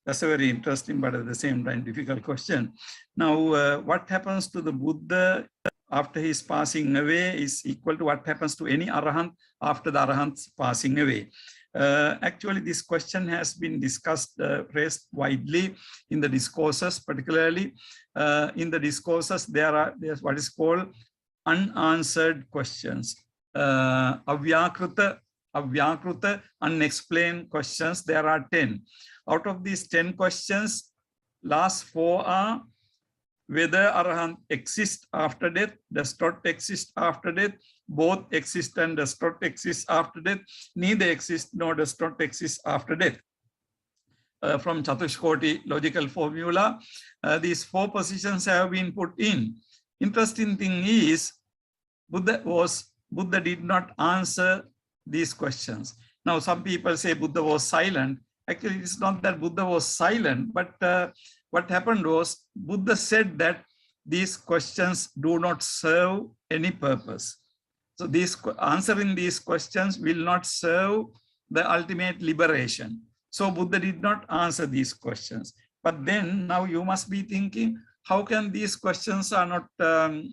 that's a very interesting, but at the same time difficult question. Now, what happens to the Buddha after his passing away is equal to what happens to any Arahant after the Arahant's passing away. Actually, this question has been discussed, raised widely in the discourses, particularly in the discourses, there's what is called unanswered questions. Avyakruta, unexplained questions, there are 10. Out of these 10 questions, last 4 are whether Arahant exists after death, does not exist after death, both exist and does not exist after death, neither exist nor does not exist after death. From Chatushkoti logical formula, these 4 positions have been put in. Interesting thing is, Buddha did not answer these questions. Now, some people say Buddha was silent. Actually, it's not that Buddha was silent, but what happened was Buddha said that these questions do not serve any purpose. So answering these questions will not serve the ultimate liberation. So Buddha did not answer these questions. But then now you must be thinking, how can these questions are not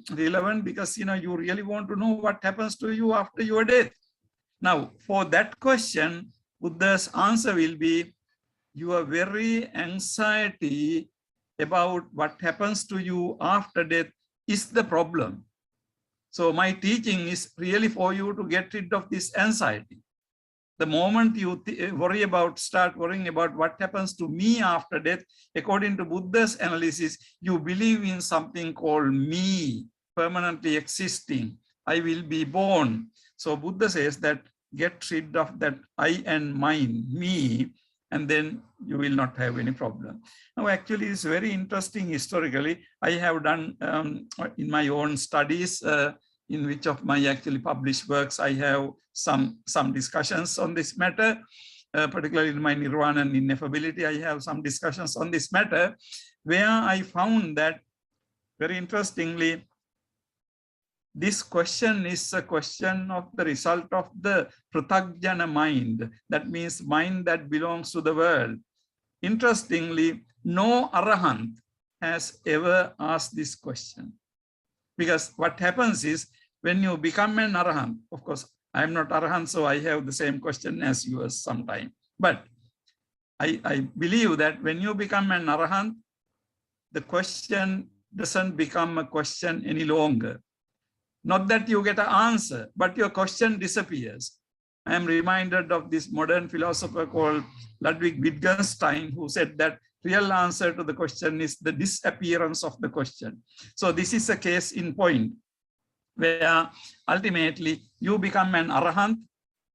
relevant? Because you really want to know what happens to you after your death. Now, for that question, Buddha's answer will be, your very anxiety about what happens to you after death is the problem. So my teaching is really for you to get rid of this anxiety. The moment you start worrying about what happens to me after death, according to Buddha's analysis, you believe in something called me, permanently existing. I will be born. So Buddha says that get rid of that I and mine, me, and then you will not have any problem. Now, actually, it's very interesting historically. I have done in my own studies, in which of my actually published works, I have some discussions on this matter, particularly in my Nirvana and Ineffability, I have some discussions on this matter, where I found that, very interestingly, this question is a question of the result of the Prathagjana mind. That means mind that belongs to the world. Interestingly, no Arahant has ever asked this question. Because what happens is, when you become an Arahant, of course, I am not Arahant, so I have the same question as yours sometime. But I believe that when you become an Arahant, the question doesn't become a question any longer. Not that you get an answer, but your question disappears. I am reminded of this modern philosopher called Ludwig Wittgenstein, who said that real answer to the question is the disappearance of the question. So this is a case in point, where ultimately you become an Arahant,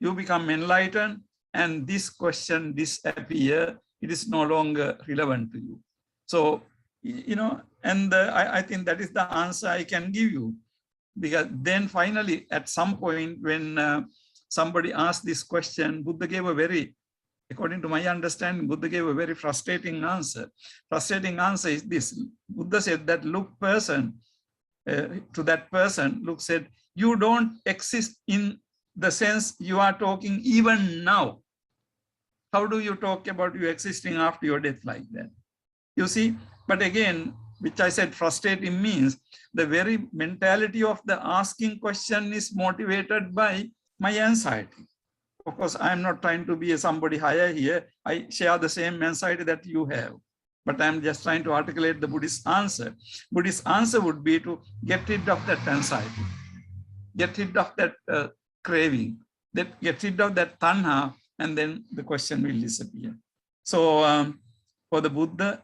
you become enlightened, and this question disappears. It is no longer relevant to you. So, and I think that is the answer I can give you. Because then finally, at some point, when somebody asked this question, Buddha gave a very, according to my understanding, Buddha gave a very frustrating answer. Frustrating answer is this. Buddha said that to that person, Luke said, you don't exist in the sense you are talking even now. How do you talk about you existing after your death like that? You see, but again, which I said frustrating means the very mentality of the asking question is motivated by my anxiety. Of course, I am not trying to be somebody higher here. I share the same anxiety that you have, but I'm just trying to articulate the Buddhist answer. Buddhist answer would be to get rid of that anxiety, get rid of that craving, get rid of that tanha, and then the question will disappear. So for the Buddha,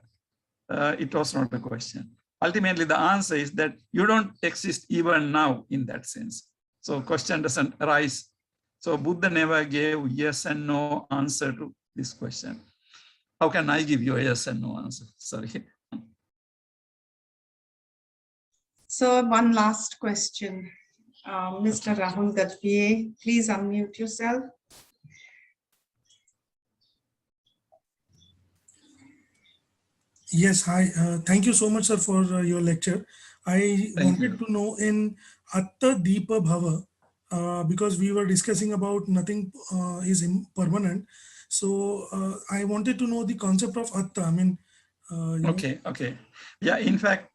it was not a question. Ultimately, the answer is that you don't exist even now in that sense. So question doesn't arise. So Buddha never gave yes and no answer to this question. How can I give you a yes and no answer? Sorry. So one last question. Mr. Rahul Gadviye, please unmute yourself. Yes, hi. Thank you so much, sir, for your lecture. I wanted to know in Atta Deepa Bhava, because we were discussing about nothing is impermanent. So I wanted to know the concept of Atta. I mean, Okay. Yeah, in fact,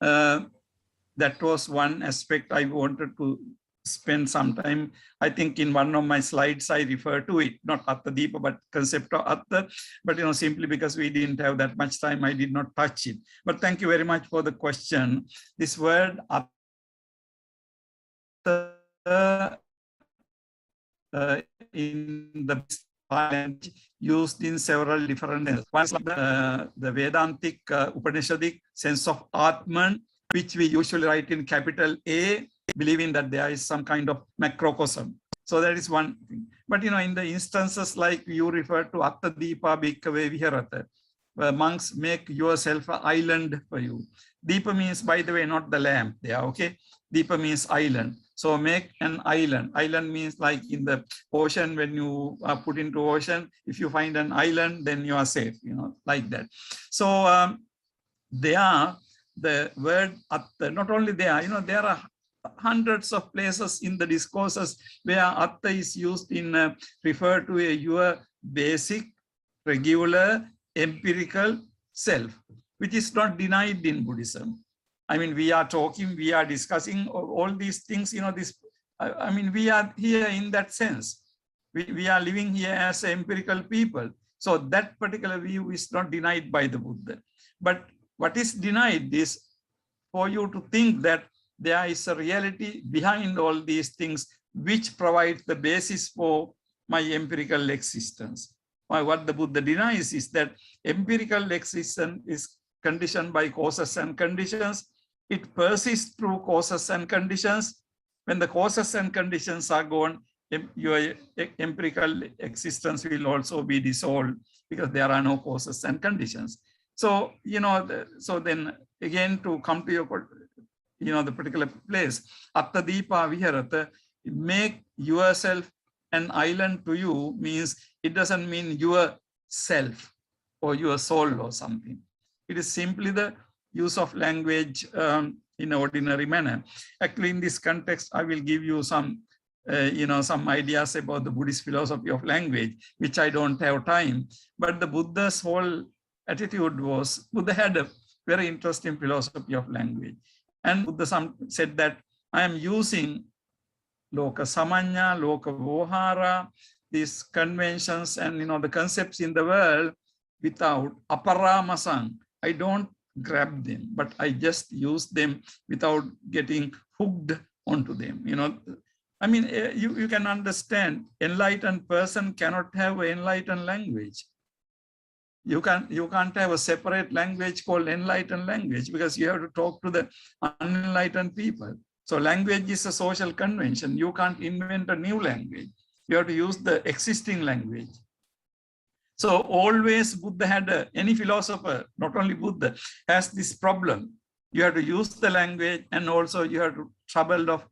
that was one aspect I wanted to spend some time. I think in one of my slides, I refer to it, not Atta Deepa, but concept of Atta. But simply because we didn't have that much time, I did not touch it. But thank you very much for the question. This word Atta in the language used in several different ways. One is the Vedantic Upanishadic sense of Atman, which we usually write in capital A, believing that there is some kind of macrocosm. So that is one thing. But in the instances like you refer to Atta Deepa Bhikkhave Viharata, where monks make yourself an island for you. Deepa means, by the way, not the lamp there, okay? Deepa means island. So make an island. Island means like in the ocean, when you are put into ocean, if you find an island, then you are safe, like that. So there, the word Atta, not only there, there are hundreds of places in the discourses where Atta is used in refer to your basic, regular, empirical self, which is not denied in Buddhism. I mean, we are talking, we are discussing all these things, we are here in that sense. We are living here as empirical people. So that particular view is not denied by the Buddha. But what is denied is for you to think that there is a reality behind all these things which provides the basis for my empirical existence. What the Buddha denies is that empirical existence is conditioned by causes and conditions. It persists through causes and conditions. When the causes and conditions are gone, your empirical existence will also be dissolved because there are no causes and conditions. So, so then again to come to your, the particular place, Atta Deepa Viharata, make yourself an island to you means it doesn't mean yourself or your soul or something. It is simply the use of language in an ordinary manner. Actually, in this context, I will give you some, some ideas about the Buddhist philosophy of language, which I don't have time. But the Buddha's whole attitude was, Buddha had a very interesting philosophy of language. And Buddha said that I am using Loka Samanya, Loka Vohara, these conventions and the concepts in the world without aparamasang. I don't grab them, but I just use them without getting hooked onto them. I mean, you can understand, enlightened person cannot have an enlightened language. You can't have a separate language called enlightened language because you have to talk to the unenlightened people. So language is a social convention. You can't invent a new language. You have to use the existing language. So always Buddha had, any philosopher, not only Buddha, has this problem. You have to use the language and also you have to trouble of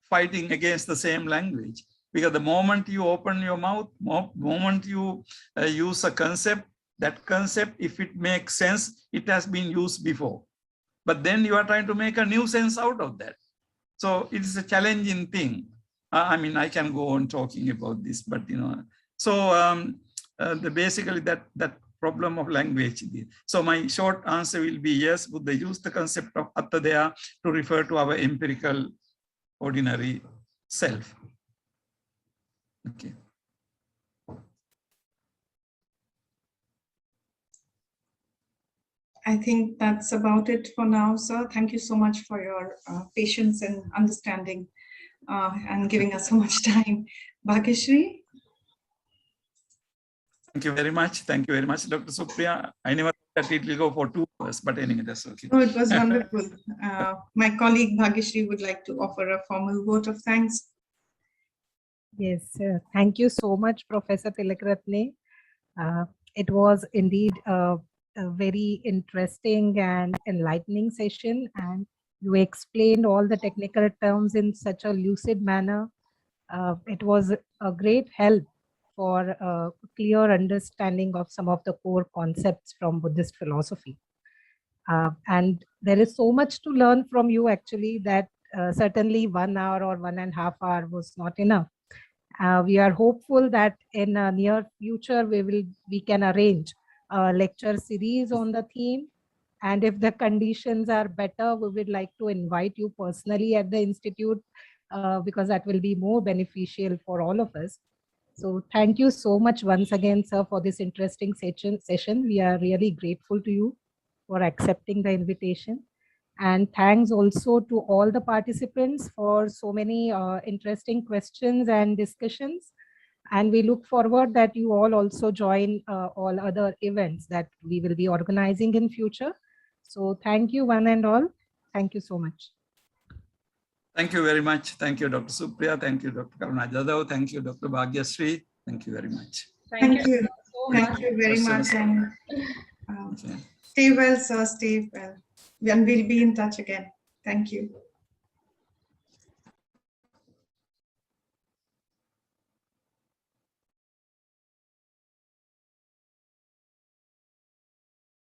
fighting against the same language. Because the moment you open your mouth, moment you use a concept, that concept, if it makes sense, it has been used before. But then you are trying to make a new sense out of that. So it is a challenging thing. I mean, I can go on talking about this, but so basically that problem of language. So my short answer will be yes, Buddha used the concept of Attadaya to refer to our empirical ordinary self. Okay. I think that's about it for now, sir. Thank you so much for your patience and understanding and giving us so much time. Bhagyashree? Thank you very much. Thank you very much, Dr. Supriya. I never thought that it will go for 2 hours, but anyway, that's okay. Oh, it was wonderful. My colleague Bhagyashree would like to offer a formal vote of thanks. Yes, thank you so much, Professor Tilakaratne. It was indeed a very interesting and enlightening session, and you explained all the technical terms in such a lucid manner. It was a great help for a clear understanding of some of the core concepts from Buddhist philosophy. And there is so much to learn from you actually that certainly 1 hour or 1.5 hours was not enough. We are hopeful that in a near future we can arrange a lecture series on the theme, and if the conditions are better, we would like to invite you personally at the institute because that will be more beneficial for all of us. So thank you so much once again, sir, for this interesting session. We are really grateful to you for accepting the invitation. And thanks also to all the participants for so many interesting questions and discussions. And we look forward that you all also join all other events that we will be organizing in future. So thank you one and all. Thank you so much. Thank you very much. Thank you, Dr. Supriya. Thank you, Dr. Karuna Jadhav. Thank you, Dr. Bhagyashree. Thank you very much. Thank you. Thank you very much. And stay well, sir. Stay well. And we'll be in touch again. Thank you.